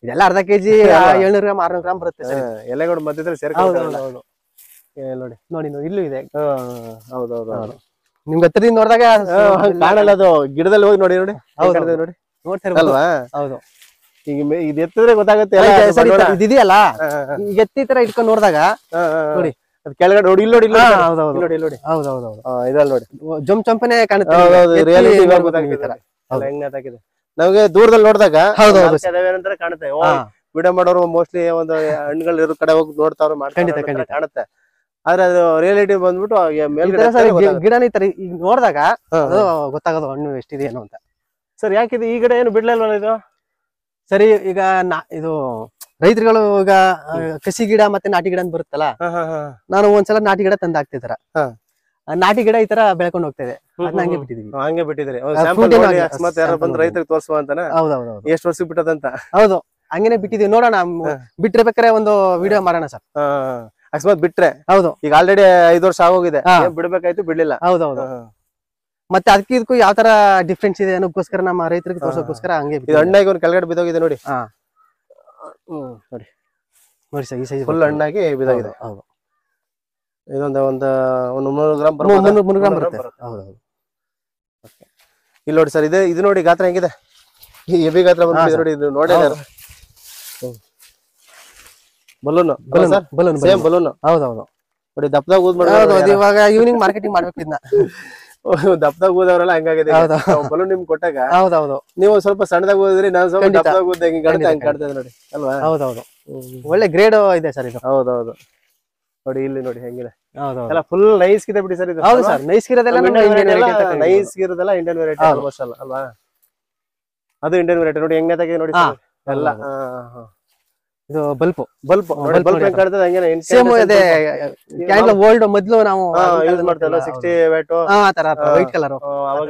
ಇದೆಲ್ಲ ಅರ್ಧ ಕೆಜಿ 700 ಗ್ರಾಮ್ 600 ಗ್ರಾಮ್ ಬರುತ್ತೆ ಸರ್. ಎಲೆಗಳು ಮಧ್ಯದಲ್ಲಿ ಸೇರ್ಕೊಂಡು ನೋಡಿ ನೋಡಿ ಇಲ್ಲೂ ಇದೆ. ಹೌದೌದು, ನಿಮ್ಗೆ ಹತ್ರದಿಂದ ನೋಡಿದಾಗ ಕಾಣಲ್ಲ, ಅದು ಗಿಡದಲ್ಲಿ ಹೋಗಿ ನೋಡಿ. ನೋಡಿ ನೋಡ್ತಾ ಹೌದು. ಈಗ ಇದು ಎತ್ತಿದ್ರೆ ಗೊತ್ತಾಗುತ್ತೆ. ಇದೆಯಲ್ಲ, ಈಗ ಎತ್ತಿ ತರ ಇಟ್ಕೊಂಡು ನೋಡಿದಾಗ ನೋಡಿ ಕೆಳಗಡೆ ನೋಡಿ, ಇಲ್ಲಿ ನೋಡಿ. ಇದ್ರಲ್ಲಿ ನೋಡಿ ಜಂಪ್ ಚಂಪನೆ ಕಾಣುತ್ತೆ. ನಮಗೆ ದೂರದಲ್ಲಿ ನೋಡಿದಾಗ ಕಾಣುತ್ತೆ. ವಿಡಿಯೋ ಮಾಡೋರು ಮೋಸ್ಟ್ಲಿ ಒಂದು ಹಣ್ಣುಗಳು ಇರೋ ಕಡೆ ಹೋಗಿ ನೋಡ್ತಾವ್ರು ಕಾಣುತ್ತೆ. ಆದ್ರೆ ಅದು ರಿಯಾಲಿಟಿ ಬಂದ್ಬಿಟ್ಟು ಗಿಡನ ಈ ತರ ಈಗ ನೋಡಿದಾಗ ಗೊತ್ತಾಗೋದು ಹಣ್ಣು ಎಷ್ಟಿದೆ ಏನೋ ಅಂತ. ಸರ್ ಯಾಕಿದೆ ಈ ಗಿಡ ಏನು ಬಿಡ್ಲಲ್ವ ಇದು? ಸರಿ, ಈಗ ಇದು ರೈತರುಗಳು ಈಗ ಕಸಿ ಗಿಡ ಮತ್ತೆ ನಾಟಿ ಗಿಡ ಅಂತ ಬರುತ್ತಲ್ಲ, ನಾನು ಒಂದ್ಸಲ ನಾಟಿ ಗಿಡ ತಂದು ಹಾಕ್ತಿದ್ರ, ನಾಟಿ ಗಿಡ ಈ ತರ ಬೆಳ್ಕೊಂಡು ಹೋಗ್ತದೆ. ಹಂಗೆ ಬಿಟ್ಟಿದ್ರಿ ಅಕಸ್ಮಾತ್ ಯಾರು ಬಂದು ರೈತರಿಗೆ ತೋರಿಸುವ ಅಂತಾನೆ. ಹೌದೌದು, ಎಷ್ಟು ವರ್ಷ ಬಿಟ್ಟದಂತ. ಹೌದು, ಹಂಗೇನೆ ಬಿಟ್ಟಿದೀವಿ. ನೋಡೋಣ, ಬಿಟ್ಟಿರ್ಬೇಕಾರೆ ಒಂದು ವಿಡಿಯೋ ಮಾಡೋಣ ಸರ್. ಅಕಸ್ಮಾತ್ ಬಿಟ್ರೆ. ಹೌದು, ಈಗ ಆಲ್ರೆಡಿ 5 ವರ್ಷ ಆಗೋಗಿದೆ, ಬಿಡ್ಬೇಕಾಯ್ತು, ಬಿಡ್ಲಿಲ್ಲ. ಹೌದೌದು, ಮತ್ತೆ ಅದಕ್ಕೆ ಇದಕ್ಕೂ ಯಾವ ತರ ಡಿಫ್ರೆನ್ಸ್ ಇದೆ ಅನ್ನೋಕ್ಕೋಸ್ಕರ ನಮ್ಮ ರೈತರಿಗೆ ತೋರ್ಸೋಕ್ಕೋಸ್ಕರ ಹಂಗೆ ಹಣ್ಣಾಗಿ ಒಂದು ಕೆಳಗಡೆ ಬಿದ್ದೋಗಿದೆ ನೋಡಿ. ನೋಡಿ ನೋಡಿ ಸರ್, ಈ ಸೈಜ್ ಫುಲ್ ಹಣ್ಣಾಗಿ ಬಿದ್ದೋಗಿದೆ. ಹೌದು, ಇದೊಂದು 300 ಗ್ರಾಮ್ 300 ಗ್ರಾಮ್ ಬರುತ್ತೆ. ಹೌದೌದು, ಇಲ್ಲಿ ನೋಡಿ ಸರ್, ಇದು ನೋಡಿ ಗಾತ್ರ ಹೆಂಗಿದೆ, ಹೆವಿ ಗಾತ್ರ ಬಂದಿದೆ ನೋಡಿ. ಇದು ನೋಡಿ ಬಲೂನ್ ಸೇಮ್ ಬಲೂನ್. ಹೌದೌದು ನೋಡಿ, ದಪ್ಪದಾಗ ಊದ್ ಮಾಡಿ. ಇವಾಗ ಈವ್ನಿಂಗ್ ಮಾರ್ಕೆಟಿಂಗ್ ಮಾಡ್ಬೇಕು ಇದನ್ನ. ದಪ್ಪದಾಗ ಊದವ್ರೆಲ್ಲ ಹಂಗಾಗಿದೆ. ಬಲೂನ್ ನಿಮ್ಗೆ ಕೊಟ್ಟಾಗ ಹೌದೌದು, ನೀವು ಸ್ವಲ್ಪ ಸಣ್ಣದಾಗ ಊದಿದ್ರಿ, ನಾನು ಸ್ವಲ್ಪ ದಪ್ಪದಾಗ ಊದ ಹೆಂಗ್ ಕಾಣ್ತದೆ ನೋಡಿ ಅಲ್ವಾ? ಹೌದೌದು, ಒಳ್ಳೆ ಗ್ರೇಡ್ ಇದೆ ಸರ್ ಇದು. ಹೌದೌದು, ನೋಡಿ ಇಲ್ಲಿ ನೋಡಿ ಹೆಂಗಿದೆ. ಹೌದೌದು, ಫುಲ್ ನೈಸ್ ಇದೆ ಬಿಡಿ ಸರ್ ಇದು. ಹೌದು ಸರ್, ನೈಸ್ ಇರೋದೆಲ್ಲ ನೈಸ್ ಇರೋದೆಲ್ಲ ಇಂಡಿಯನ್ ವೆರೈಟಿ ಆಲ್ಮೋಸ್ಟ್ ಅಲ್ವಾ? ಅದು ಇಂಡಿಯನ್ ವೆರೈಟಿ ನೋಡಿ ಹೆಂಗ್ ನೇತಾಗಿದೆ ನೋಡಿ ಎಲ್ಲ. ಇದು ಬಲ್ಪ್ ಹೆಂಗ್ ಕಾಣ್ತದೆ ಹಂಗೇನೆ. ಸೇಮ್ ಇದೆ ಕ್ಯಾಂಡಲ್ ಓಲ್ಡ್ ಮೊದಲು ನಾವು ಯೂಸ್ ಮಾಡ್ತೇವಲ್ಲ 60 ವ್ಯಾಟ್ ವೈಟ್ ಕಲರ್, ಅವಾಗ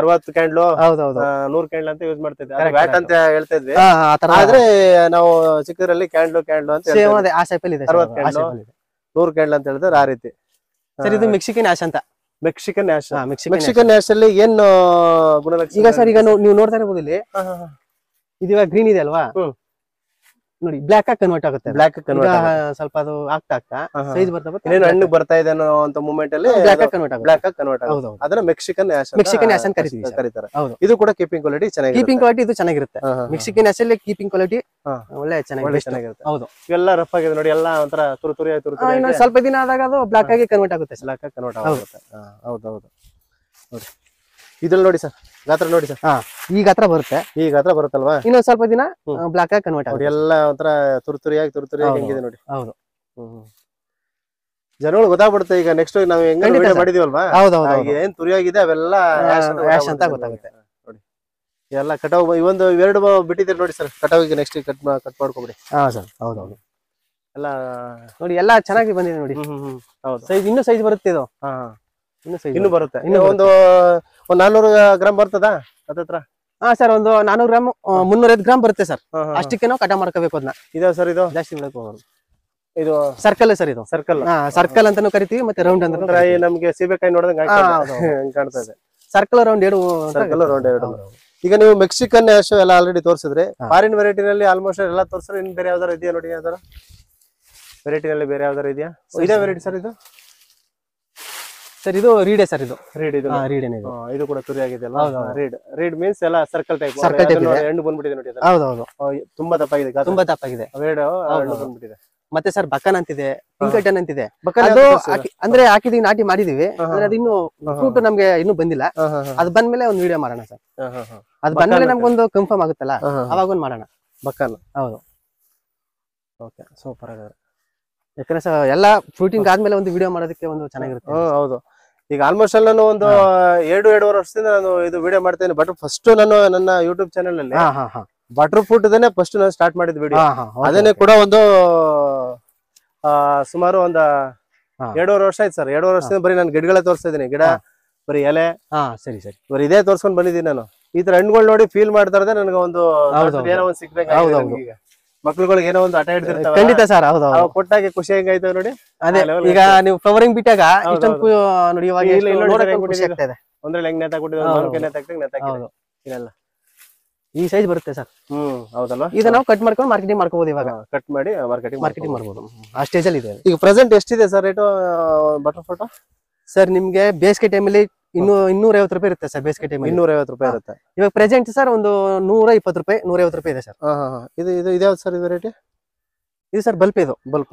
60 ಕ್ಯಾಂಡ್ಲು, ಹೌದೌದು 100 ಕ್ಯಾಂಡ್ಲ್ ಅಂತ ಯೂಸ್ ಮಾಡ್ತಿದ್ವಿ. ವ್ಯಾಟ್ ಅಂತ ಹೇಳ್ತಾ ಇದ್ವಿ, ಆದ್ರೆ ನಾವು ಚಿಕ್ಕದ್ರಲ್ಲಿ ಕ್ಯಾಂಡ್ಲು ಅಂತ ಸೇಮ್ ಅದೇ ಆ ಶೇಪ್ ಅಲ್ಲಿ ಇದೆ. 60 ಕ್ಯಾಂಡ್ಲು 100 ಕ್ಯಾಂಡ್ಲ್ ಅಂತ ಹೇಳಿದ್ರೆ ಆ ರೀತಿ. ಸರ್, ಇದು ಮೆಕ್ಸಿಕನ್ ಆಶ್ ಅಂತ. ಮೆಕ್ಸಿಕನ್ ಆಶ್ ಅಲ್ಲಿ ಏನ್ ಗುಣಲಕ್ಷಣ? ಈಗ ಸರ್, ಈಗ ನೀವು ನೋಡ್ತಾ ಇರಬಹುದು ಇಲ್ಲಿ, ಇದು ಇವಾಗ ಗ್ರೀನ್ ಇದೆ ಅಲ್ವಾ ನೋಡಿ, ಬ್ಲಾಕ್ ಆಗಿ ಕನ್ವರ್ಟ್ ಆಗುತ್ತೆ. ಸ್ವಲ್ಪ ಅದು ಆಗ್ತಾ ಸೈಜ್ ಹಣ್ಣು ಬರ್ತಾ ಇದೆ ಅನ್ನೋ ಅಂತ ಮೂಮೆಂಟ್ ಅಲ್ಲಿ ಬ್ಲಾಕ್ ಆಗಿ ಕನ್ವರ್ಟ್ ಆಗುತ್ತೆ. ಅದನ್ನ ಮೆಕ್ಸಿಕನ್ ಆಶ್ ಅಂತ ಕರೀತಾರೆ. ಇದು ಕೂಡ ಕೀಪಿಂಗ್ ಕ್ವಾಲಿಟಿ ಚೆನ್ನಾಗಿದೆ. ಕೀಪಿಂಗ್ ಕ್ವಾಲಿಟಿ ಇದು ಚೆನ್ನಾಗಿರುತ್ತೆ. ಮೆಕ್ಸಿಕನ್ ಆಶ್ ಅಲ್ಲಿ ಕೀಪಿಂಗ್ ಕ್ವಾಲಿಟಿ ಒಳ್ಳೆ ಚೆನ್ನಾಗಿರುತ್ತೆ. ಹೌದು, ಇವೆಲ್ಲ ರಫ್ ಆಗಿದೆ ನೋಡಿ, ಎಲ್ಲ ಒಂಥರ ತುರುತುರಿ. ಸ್ವಲ್ಪ ದಿನ ಆದಾಗ ಅದು ಬ್ಲಾಕ್ ಆಗಿ ಕನ್ವರ್ಟ್ ಆಗುತ್ತೆ. ಹೌದೌದು, ನೋಡಿ ಇದ್ರಲ್ಲಿ ನೋಡಿ ಸರ್, ಗಾತ್ರ ನೋಡಿ ಸರ್, ಈ ಗಾತ್ರ ಬರುತ್ತೆ. ಈ ಗಾತ್ರ ಬರುತ್ತಲ್ವಾ? ಇನ್ನೊಂದ್ ಸ್ವಲ್ಪ ದಿನ ಬ್ಲಾಕ್ ಆಗಿ ಕನ್ವರ್ಟ್ ಆಗುತ್ತೆ. ಎಲ್ಲ ಒಂಥರ ತುರುತುರಿಯಾಗಿ ಹೆಂಗಿದೆ ನೋಡಿ. ಹೌದು, ಜನಗಳು ಗೊತ್ತಾಗ್ಬಿಡುತ್ತೆ. ಈಗ ನೆಕ್ಸ್ಟ್ ನಾವು ಹೆಂಗ್ ಮಾಡಿದೀವಲ್ವಾ, ಏನ್ ತುರಿಯಾಗಿದೆ ಅವೆಲ್ಲ ಆಶ್ ಅಂತ ಗೊತ್ತಾಗುತ್ತೆ ನೋಡಿ. ಎಲ್ಲ ಕಟಾವ್ ಇವೊಂದು 2 ಬಿಟ್ಟಿದ್ದೀರಿ ನೋಡಿ ಸರ್. ಕಟಾವಿಗೆ ನೆಕ್ಸ್ಟ್ ಕಟ್ ಮಾಡ್ಕೊಬಿಡಿ. ಸರ್, ಹೌದೌದು. ಎಲ್ಲ ನೋಡಿ ಎಲ್ಲಾ ಚೆನ್ನಾಗಿ ಬಂದಿದೆ ನೋಡಿ. ಹೌದು, ಸೈಜ್ ಇನ್ನೂ ಸೈಜ್ ಬರುತ್ತೆ ಇದು. ಇನ್ನು ಸೈಜ್ ಇನ್ನು ಬರುತ್ತೆ. ಒಂದು 400 ಗ್ರಾಮ್ ಬರ್ತದಾ ಹತ್ತತ್ರ? ಹಾ ಸರ್, ಒಂದು 400 ಗ್ರಾಮ್ 350 ಗ್ರಾಮ್ ಬರುತ್ತೆ ಸರ್. ಅಷ್ಟಕ್ಕೆ ನಾವು ಕಟ ಮಾಡ್ಕೋಬೇಕು ಅದನ್ನ. ಇದೆ ಸರ್, ಇದು ಜಾಸ್ತಿ ಬಿಡಕ್ ಹೋಗೋದು. ಇದು ಸರ್ಕಲ್ ಸರ್, ಇದು ಸರ್ಕಲ್. ಸರ್ಕಲ್ ಅಂತಾನು ಕರಿತೀವಿ, ಮತ್ತೆ ರೌಂಡ್ ಅಂತ ನಮ್ಗೆ ಸೀಬೆಕಾಯಿ ನೋಡಿದಂಗೆ ಕಾಣ್ತಾ ಇದೆ. Circle round 2. Circle round 2. ಈಗ ನೀವು ಮೆಕ್ಸಿಕನ್ ಆಶ್ ಎಲ್ಲ ಆಲ್ರೆಡಿ ತೋರಿಸಿದ್ರೆ, ಫಾರಿನ್ ವೆರೈಟಿನಲ್ಲಿ ಆಲ್ಮೋಸ್ಟ್ ಎಲ್ಲ ತೋರಿಸಿದ್ರೆ ಇನ್ನು ಬೇರೆ ಯಾವ್ದಾರು ಇದೆಯಾ ನೋಡಿ? ಯಾವ್ದಾರು ವೆರೈಟಿನಲ್ಲಿ ಬೇರೆ ಯಾವ್ದಾರು ಇದೆಯಾ? ಇದೇ ವೆರೈಟಿ ಸರ್ ಇದು? ಸರ್ ಇದು ರೀಡೆ ಸರ್, ಇದು ರೀಡ್. ಇದು ರೀಡೇನೆ ಇದು. ಇದು ಕೂಡ ತುರಿ ಆಗಿದೆ ಅಲ್ಲ? ರೀಡ್ ಮೀನ್ಸ್ ಎಲ್ಲ ಸರ್ಕಲ್ ಟೈಪ್. ಹೆಣ್ಣು ಬಂದ್ಬಿಟ್ಟಿದೆ ನೋಡಿ. ಹೌದೌದು, ತುಂಬಾ ದಪ್ಪಾಗಿದೆ, ತುಂಬಾ ದಪ್ಪಾಗಿದೆ. ಹಣ್ಣು ಬಂದ್ಬಿಟ್ಟಿದೆ. ಮತ್ತೆ ಸರ್ ಬಕನ್ ಅಂತಿದೆ, ಪಿಂಕಟನ್ ಅಂತಿದೆ. ಅದು ಅಂದ್ರೆ ಹಾಕಿದೀವಿ, ನಾಟಿ ಮಾಡಿದೀವಿ. ಅದು ಇನ್ನು ಫ್ರೂಟ್ ನಮ್ಗೆ ಇನ್ನೂ ಬಂದಿಲ್ಲ. ಅದು ಬಂದ್ಮೇಲೆ ಒಂದು ವಿಡಿಯೋ ಮಾಡೋಣ ಸರ್. ಅದು ಬಂದ್ಮೇಲೆ ನಮ್ಗೊಂದು ಕನ್ಫರ್ಮ್ ಆಗುತ್ತಲ್ಲ, ಅವಾಗ ಒಂದು ಮಾಡೋಣ. ಬಕನ್, ಹೌದು. ಓಕೆ, ಸೂಪರ್ ಆಗಿದೆ. ಯಾಕಂದ್ರೆ ಸರ್ ಎಲ್ಲಾ ಫ್ರೂಟಿಂಗ್ ಆದ್ಮೇಲೆ ಒಂದು ವಿಡಿಯೋ ಮಾಡೋದಕ್ಕೆ ಒಂದು ಚೆನ್ನಾಗಿರುತ್ತೆ. ಹೌದು. ಈಗ ಆಲ್ಮೋಸ್ಟ್ ಅಲ್ಲಿ ನಾನು ಒಂದು 2.5 ವರ್ಷದಿಂದ ನಾನು ಇದು ವಿಡಿಯೋ ಮಾಡ್ತೇನೆ. ಬಟ್ ಫಸ್ಟ್ ನಾನು ನನ್ನ ಯೂಟ್ಯೂಬ್ ಚಾನೆಲ್ ಅಲ್ಲಿ ಬಟರ್ ಫ್ರೂಟ್ ಫಸ್ಟ್ ನಾನು ಸ್ಟಾರ್ಟ್ ಮಾಡಿದ ವಿಡಿಯೋ. ಅದನ್ನೇ ಕೂಡ ಒಂದು ಸುಮಾರು ಒಂದು 2.5 ವರ್ಷ ಆಯ್ತು ಸರ್. 2.5 ವರ್ಷದಿಂದ ಬರೀ ನಾನು ಗಿಡಗಳೇ ತೋರಿಸ್ತಾ ಇದ್ದೀನಿ. ಗಿಡ ಬರೀ ಎಲೆ. ಸರಿ ಸರಿ, ಬರೀ ಇದೇ ತೋರ್ಸ್ಕೊಂಡ್ ಬಂದಿದ್ದೀನಿ ನಾನು. ಈ ತರ ಹಣ್ಣುಗಳು ನೋಡಿ ಫೀಲ್ ಮಾಡ್ತಾ ಇರೋದೇ ನನಗೆ ಒಂದು ಏನೋ ಒಂದು ಸಿಕ್ಬೇಕು. ಈಗ ಮಕ್ಳುಗಳಿಗೆ ಏನೋ ಒಂದು ಆಟ ಹಿಡಿದಿರ್ತಾವೆ. ಖಂಡಿತ ಸರ್, ಹೌದು. ಕೊಟ್ಟಾಗೆ ಖುಷಿ ಹೆಂಗಾಯ್ತು ನೋಡಿ. ಅದೇ ಈಗ ನೀವು ಫ್ಲವರಿಂಗ್ ಬಿಟ್ಟಾಗ ಇಷ್ಟೊಂದು ನೋಡಿ, ಖುಷಿ ಆಗ್ತಾ ಇದೆ. ಒಂದ್ರಲ್ಲಿ ಹೆಂಗ್ ನೇತಾಕ್ಬಿಟ್ಟಿದ್ರು. ಇದೆಲ್ಲ ಈ ಸೈಜ್ ಬರುತ್ತೆ ಸರ್. ಹೌದಲ್ವಾ? ಇದು ನಾವು ಕಟ್ ಮಾಡ್ಕೊಂಡು ಮಾರ್ಕೆಟಿಂಗ್ ಮಾಡ್ಕೋಬಹುದು. ಇವಾಗ ಕಟ್ ಮಾಡಿ ಮಾರ್ಕೆಟಿಂಗ್ ಮಾಡ್ಬೋದು. ಆ ಸ್ಟೇಜ್ ಅಲ್ಲಿ ಇದೆ. ಈಗ ಪ್ರೆಸೆಂಟ್ ಎಷ್ಟಿದೆ sir rate butter fruit? Sir ನಿಮ್ಗೆ ಬೇಸಿಗೆ ಟೈಮಲ್ಲಿ 250 ರೂಪಾಯಿ ಇರುತ್ತೆ ಸರ್. ಬೇಸಿಗೆ ಟೈಮ್ 250 ರೂಪಾಯಿ ಇರುತ್ತೆ. ಇವಾಗ ಪ್ರೆಸೆಂಟ್ ಸರ್ ಒಂದು 120 ರೂಪಾಯಿ 150 ರೂಪಾಯಿ ಇದೆ ಸರ್. ಇದು ಇದ್ಯಾವ್ದು ಸರ್ ಇದು ವೆರೈಟಿ? ಇದು ಸರ್ ಬಲ್ಪ್. ಇದು ಬಲ್ಪ್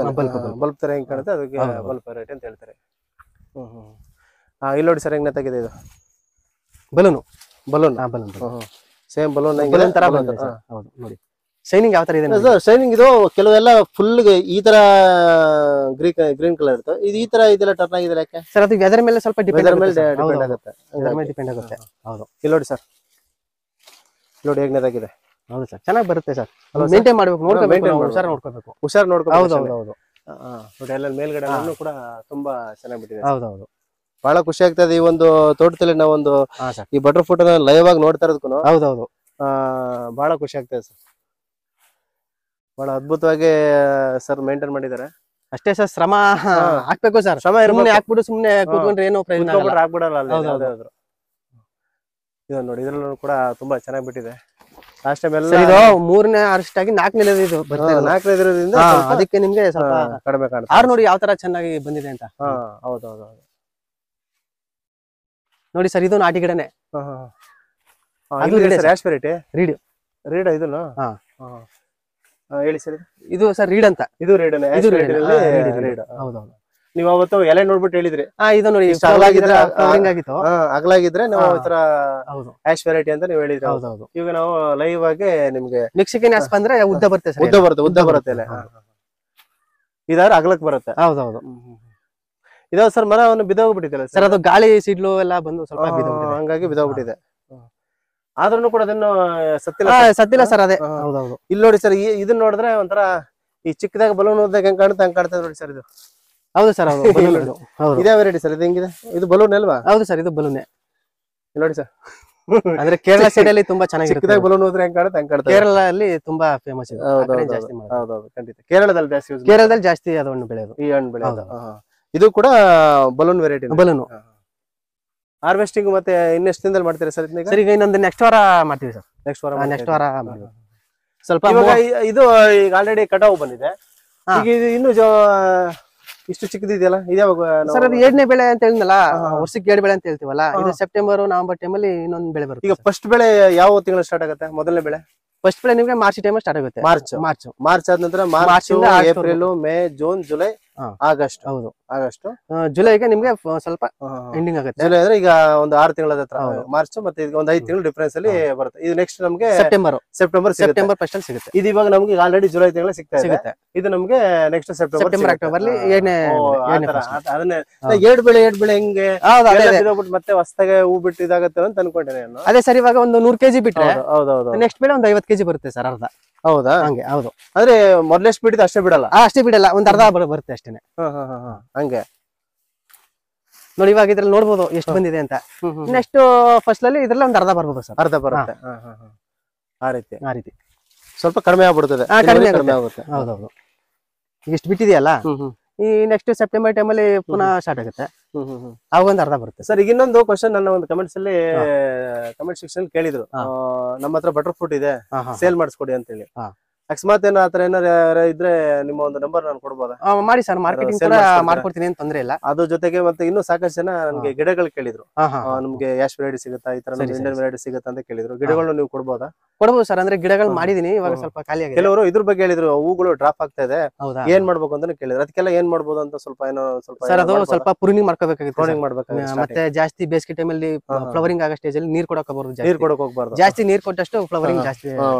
ತರ ಹೆಂಗ್ ಕಾಣುತ್ತೆ ಅದಕ್ಕೆ ಬಲ್ಪ್ ವೆರೈಟಿ ಅಂತ ಹೇಳ್ತಾರೆ. ಇಲ್ಲಿ ನೋಡಿ ಸರ್ ಹೆಂಗ್ ನೆತ್ತಾಗಿದೆ. ಇದು ಬಲೂನ್. ಸೇಮ್ ಬಲೂನ್ ತರ ಬಂದಿದೆ ಸರ್. ಹೌದು ನೋಡಿ, ಶೈನಿಂಗ್ ಯಾವ ತರ ಇದೆ ಶೈನಿಂಗ್. ಇದು ಕೆಲವೆಲ್ಲ ಫುಲ್ ಈ ತರ ಗ್ರೀನ್ ಕಲರ್ ಇರುತ್ತೆ. ಇದು ಈ ತರ ಇದೆಲ್ಲ ಟರ್ನ್ ಆಗಿದೆ ಯಾಕೆ ಸರ್? ಅದು ವೆದರ್ ಮೇಲೆ ಸ್ವಲ್ಪ ಡಿಪೆಂಡ್ ಆಗುತ್ತೆ. ಹೌದು. ಇಲ್ಲಿ ನೋಡಿ ಸರ್, ನೋಡಿ ಹೇಗ್ ನೆತ್ತಾಗಿದೆ. ಹೌದು ಸರ್, ಚೆನ್ನಾಗಿ ಬರುತ್ತೆ ಸರ್. ಮೇಂಟೈನ್ ಮಾಡ್ಬೇಕು, ನೋಡ್ಕೋಬೇಕು. ಹುಷಾರ್ ನೋಡ್ಕೋಬೇಕು. ಹೌದು. ನೋಡಿ ಎಲ್ಲ ಮೇಲ್ಗಡೆ ಕೂಡ ತುಂಬಾ ಚೆನ್ನಾಗಿ ಬಿಟ್ಟಿದೆ. ಹೌದೌದು, ಬಹಳ ಖುಷಿ ಆಗ್ತದೆ. ಈ ಒಂದು ತೋಟದಲ್ಲಿ ನಾವೊಂದು ಈ ಬಟರ್ ಫ್ರೂಟ್ ಲೈವ್ ಆಗಿ ನೋಡ್ತಾ ಇರೋದಕ್ಕೂ ಹೌದೌದು ಬಹಳ ಖುಷಿ ಆಗ್ತದೆ ಸರ್. ಬಹಳ ಅದ್ಭುತವಾಗಿ ಸರ್ ಮೇಂಟೈನ್ ಮಾಡಿದ್ದಾರೆ. ಅಷ್ಟೇ ಸರ್, ಶ್ರಮ ಹಾಕ್ಬೇಕು ಸರ್. ಶ್ರಮ ಹಾಕ್ಬಿಟ್ಟು ಸುಮ್ನೆ ಕೂತ್ಕೊಂಡ್ರೆ ಏನೋ ಪ್ರಯೋಜನ ಆಗ್ಬಿಡಲ್ಲ. ಇದು ನೋಡಿ, ಇದ್ರಲ್ಲೂ ಕೂಡ ತುಂಬಾ ಚೆನ್ನಾಗಿ ಬಿಟ್ಟಿದೆ. ಲಾಸ್ಟ್ ಟೈಮ್ ಎಲ್ಲ ಇದು 3ನೇ ಹಾರ್ವೆಸ್ಟ್ ಆಗಿ 4ನೇ ಇದು ಬರ್ತದೆ. 4ನೇ ಇರೋದ್ರಿಂದ ಅದಕ್ಕೆ ನಿಮ್ಗೆ ಸ್ವಲ್ಪ ಕಡಿಮೆ ಕಾಣುತ್ತೆ. ಆರು ನೋಡಿ ಯಾವ ತರ ಚೆನ್ನಾಗಿ ಬಂದಿದೆ ಅಂತ. ಹೌದೌದು ನೋಡಿ ಸರ್, ಇದು ನಾಟಿ ಗಿಡನೇ. ರೀಡ್ ಇದನ್ನು ಹೇಳಿ ಸರ್. ಇದು ಸರ್ ರೀಡ್ ಅಂತ. ಇದು ರೀಡ್. ಹೌದೌದು. ನೀವು ಅವತ್ತು ಎಲೆ ನೋಡ್ಬಿಟ್ಟು ಹೇಳಿದ್ರಿ. ಇದು ನೋಡಿ, ಅಗಲಾಗಿದ್ರೆ ನಾವು ಈ ತರ ಆಶ್ ವೆರೈಟಿ ಅಂತ ನೀವು ಹೇಳಿದ್ರಿ. ಹೌದೌದು. ಈಗ ನಾವು ಲೈವ್ ಆಗಿ ನಿಮ್ಗೆ ಮೆಕ್ಸಿಕನ್ ಆಶ್ ಬಂದ್ರೆ ಉದ್ದ ಬರುತ್ತೆ. ಉದ್ದ ಬರುತ್ತೆ ಎಲೆ. ಇದಾದ್ರೆ ಅಗಲಕ್ ಬರುತ್ತೆ. ಹೌದೌದು. ಇದಾವ ಸರ್ ಮರ ಬಿದ್ದೋಗ್ಬಿಟ್ಟಿದೆ ಸರ್. ಅದು ಗಾಳಿ ಸಿಡ್ಲು ಎಲ್ಲ ಬಂದು ಸ್ವಲ್ಪ ಹಂಗಾಗಿ ಬಿದ್ದೋಗ್ಬಿಟ್ಟಿದೆ. ಆದ್ರೂ ಕೂಡ ಅದನ್ನು ಸತ್ತಿಲ್ಲ ಸರ್. ಅದೇ ಹೌದೌದು. ಇಲ್ಲಿ ನೋಡಿ ಸರ್, ಇದನ್ನ ನೋಡಿದ್ರೆ ಒಂಥರ ಈ ಚಿಕ್ಕದಾಗ ಬಲೂನ್ ಓದಾಗ ಹೆಂಗ್ ಕಾಣುತ್ತೆ ಹಂಗ್ ಕಾಣ್ತದೆ ನೋಡಿ ಸರ್. ಇದು ಹೌದು ಸರ್. ಇದೇ ವೆರೈಟಿ ಸರ್. ಇದು ಹೆಂಗಿದೆ? ಇದು ಬಲೂನ್ ಅಲ್ವಾ? ಹೌದು ಸರ್, ಇದು ಬಲೂನೇ ನೋಡಿ ಸರ್. ಅಂದ್ರೆ ಕೇರಳ ಸೈಡ್ ಅಲ್ಲಿ ತುಂಬಾ ಚೆನ್ನಾಗಿರುತ್ತೆ. ಬಲೂನ್ ಹೋದ್ರೆ ಹೆಂಗ್ ಕಾಣುತ್ತೆ ಹಂಗ್ ಕಾಣ್ತದೆ. ಕೇರಳ ಅಲ್ಲಿ ತುಂಬಾ ಫೇಮಸ್ ಇದೆ. ಹೌದೌದು, ಖಂಡಿತ. ಕೇರಳದಲ್ಲಿ ಜಾಸ್ತಿ ಅದು ಹಣ್ಣು ಬೆಳೆಯೋದು, ಈ ಹಣ್ಣು ಬೆಳೆಯೋದು. ಇದು ಕೂಡ ಬಲೂನ್ ವೆರೈಟಿ. ಬಲೂನ್ ಹಾರ್ವೆಸ್ಟಿಂಗ್ ಮತ್ತೆ ಇನ್ನೆಷ್ಟು ದಿನದಲ್ಲಿ ಮಾಡ್ತೀರಾ ಸರ್? ಸರ್ ಈಗ ಇನ್ನೊಂದು ನೆಕ್ಸ್ಟ್ ವಾರ ಮಾಡ್ತೀವಿ ಸರ್. ನೆಕ್ಸ್ಟ್ ವಾರ ಸ್ವಲ್ಪ ಇದು ಈಗ ಆಲ್ರೆಡಿ ಕಟಾವು ಬಂದಿದೆ. ಈಗ ಇನ್ನು ಇಷ್ಟು ಚಿಕ್ಕದಿದೆಯಲ್ಲ, ಇದ್ಯಾವಾಗ ಸರ್? ಅದು 7ನೇ ಬೆಳೆ ಅಂತ ಹೇಳಿದ್ನಲ್ಲ, ವರ್ಷಕ್ಕೆ 7 ಬೆಳೆ ಅಂತ ಹೇಳ್ತೀವಲ್ಲ. ಇದು ಸೆಪ್ಟೆಂಬರ್ ನವೆಂಬರ್ ಟೈಮಲ್ಲಿ ಇನ್ನೊಂದು ಬೆಳೆ ಬರುತ್ತೆ. ಈಗ ಫಸ್ಟ್ ಬೆಳೆ ಯಾವ ತಿಂಗಳು ಸ್ಟಾರ್ಟ್ ಆಗುತ್ತೆ? ಮೊದಲನೇ ಬೆಳೆ ಫಸ್ಟ್ ಬೆಳೆ ನಿಮ್ಗೆ ಮಾರ್ಚ್ ಟೈಮ್ ಸ್ಟಾರ್ಟ್ ಆಗುತ್ತೆ. ಮಾರ್ಚ್ ಆದ ನಂತರ March, April, May, June, July, August ಹೌದು ಆಗಸ್ಟ್ ಜುಲೈಗೆ ನಿಮ್ಗೆ ಸ್ವಲ್ಪ ಎಂಡಿಂಗ್ ಆಗುತ್ತೆ. ಜುಲೈ ಅಂದ್ರೆ ಈಗ ಒಂದು 6 ತಿಂಗಳ ಹತ್ರ ಮಾರ್ಚ್ ಮತ್ತೆ ಈಗ ಒಂದು 5 ತಿಂಗಳು ಡಿಫರೆನ್ಸ್ ಅಲ್ಲಿ ಬರುತ್ತೆ. ಇದು ನೆಕ್ಸ್ಟ್ ನಮ್ಗೆ ಸೆಪ್ಟೆಂಬರ್ ಫಸ್ಟ್ ಅಲ್ಲಿ ಸಿಗುತ್ತೆ. ಇದು ಇವಾಗ ನಮ್ಗೆ ಆಲ್ರೆಡಿ ಜುಲೈ ತಿಂಗಳ ಸಿಗ್ತಾ ಇದೆ. ಇದು ನಮ್ಗೆ ನೆಕ್ಸ್ಟ್ ಸೆಪ್ಟೆಂಬರ್ ಅಕ್ಟೋಬರ್ ಅಲ್ಲಿ ಅದನ್ನೇ ಎರಡ್ ಬೆಳೆ ಹೆಂಗೆ ಮತ್ತೆ ಹೊಸದಾಗೆ ಹೂ ಬಿಟ್ಟು ಇದಾಗತ್ತೆ ಅಂತ ಅನ್ಕೊಂಡೇನೆ ನಾನು. ಅದೇ ಸರ್ ಇವಾಗ ಒಂದು 100 kg ಬಿಟ್ರೆ ಹೌದೌದು ನೆಕ್ಸ್ಟ್ ಬೆಳೆ ಒಂದು 50 kg ಬರುತ್ತೆ ಸರ್ ಅರ್ಧ. ಹೌದಾ? ಹಂಗೆ ಹೌದು. ಅಂದ್ರೆ ಮೊದ್ಲೆಷ್ಟು ಬಿಟ್ಟಿದ್ದು ಅಷ್ಟೇ ಬಿಡಲ್ಲ? ಅಷ್ಟೇ ಬಿಡಲ್ಲ, ಒಂದ್ ಅರ್ಧ ಬರುತ್ತೆ ಅಷ್ಟೇನೆ. ಹಂಗೆ ನೋಡಿ ಇವಾಗ ಇದ್ರಲ್ಲಿ ನೋಡ್ಬೋದು ಎಷ್ಟು ಬಂದಿದೆ ಅಂತ. ನೆಕ್ಸ್ಟ್ ಫಸ್ಟ್ ಅಲ್ಲಿ ಇದ್ರಲ್ಲಿ ಒಂದ್ ಅರ್ಧ ಬರ್ಬೋದು ಸರ್. ಅರ್ಧ ಬರುತ್ತೆ ಆ ರೀತಿ ಸ್ವಲ್ಪ ಕಡಿಮೆ ಆಗ್ಬಿಡುತ್ತೆ. ಹೌದೌದು. ಈಗ ಇಷ್ಟು ಬಿಟ್ಟಿದೆಯಲ್ಲ, ಈ ನೆಕ್ಸ್ಟ್ ಸೆಪ್ಟೆಂಬರ್ ಟೈಮಲ್ಲಿ ಪುನಃ ಸ್ಟಾರ್ಟ್ ಆಗುತ್ತೆ, ಅವಾಗ ಒಂದ್ ಅರ್ಧ ಬರುತ್ತೆ. ಸರ್ ಈಗ ಇನ್ನೊಂದು ಕ್ವಶನ್ ನನ್ನ ಒಂದು ಕಮೆಂಟ್ಸ್ ಅಲ್ಲಿ ಕಮೆಂಟ್ ಸೆಕ್ಷನ್ ಕೇಳಿದ್ರು, ನಮ್ಮ ಹತ್ರ ಬಟರ್ ಫ್ರೂಟ್ ಇದೆ ಸೇಲ್ ಮಾಡಿಸ್ಕೊಡಿ ಅಂತ ಹೇಳಿ. ಅಕಸ್ಮಾತ್ ಏನೋ ಆತರ ಏನಾರ ಇದ್ರೆ ನಿಮ್ಮ ಒಂದು ನಂಬರ್ ನಾನು ಕೊಡ್ಬೋದಾ? ಮಾಡಿ ಸರ್, ಮಾರ್ಕೆಟಿಂಗ್ ಕೂಡ ಮಾಡ್ಕೊಡ್ತೀನಿ ಅಂತ ತೊಂದ್ರೆ ಇಲ್ಲ. ಅದ್ರ ಜೊತೆಗೆ ಮತ್ತೆ ಇನ್ನೂ ಸಾಕಷ್ಟು ಜನ ನನ್ಗೆ ಗಿಡಗಳು ಕೇಳಿದ್ರು, ನಮ್ಗೆ ಯಾಶ್ ವೆರೈಟಿ ಸಿಗುತ್ತಾ, ಈ ತರ ಇಂಡಿಯನ್ ವೆರೈಟಿ ಸಿಗುತ್ತಾ ಅಂತ ಕೇಳಿದ್ರು. ಗಿಡಗಳನ್ನ ನೀವು ಕೊಡ್ಬೋದಾ? ಕೊಡ್ಬೋದು ಸರ್, ಅಂದ್ರೆ ಗಿಡಗಳು ಮಾಡಿದೀನಿ, ಇವಾಗ ಸ್ವಲ್ಪ ಖಾಲಿ ಆಗಿದೆ. ಕೆಲವರು ಇದ್ರ ಬಗ್ಗೆ ಹೇಳಿದ್ರು, ಹೂಗಳು ಡ್ರಾಪ್ ಆಗ್ತಾ ಇದೆ, ಏನ್ ಮಾಡ್ಬೇಕು ಅಂತ ಕೇಳಿದ್ರು. ಅದಕ್ಕೆಲ್ಲ ಏನ್ ಮಾಡ್ಬೋದು ಅಂತ ಸ್ವಲ್ಪ ಏನೋ ಸ್ವಲ್ಪ ಸರ್, ಅದು ಸ್ವಲ್ಪ ಪ್ರೂನಿಂಗ್ ಮಾಡ್ಕೋಬೇಕಾಗುತ್ತೆ. ಪ್ರೂನಿಂಗ್ ಮಾಡ್ಬೇಕಾಗುತ್ತೆ. ಮತ್ತೆ ಜಾಸ್ತಿ ಬೇಸಿಗೆ ಟೈಮ್ ಅಲ್ಲಿ ಫ್ಲವರಿಂಗ್ ಆಗೋ ಸ್ಟೇಜ್ ಅಲ್ಲಿ ನೀರ್ ಕೊಡಕ್ ಬರೋದು, ನೀರ್ ಕೊಡಕ್ ಹೋಗ್ಬಾರ್ದು. ಜಾಸ್ತಿ ನೀರ್ ಕೊಟ್ಟಷ್ಟು ಫ್ಲವರಿಂಗ್ ಜಾಸ್ತಿ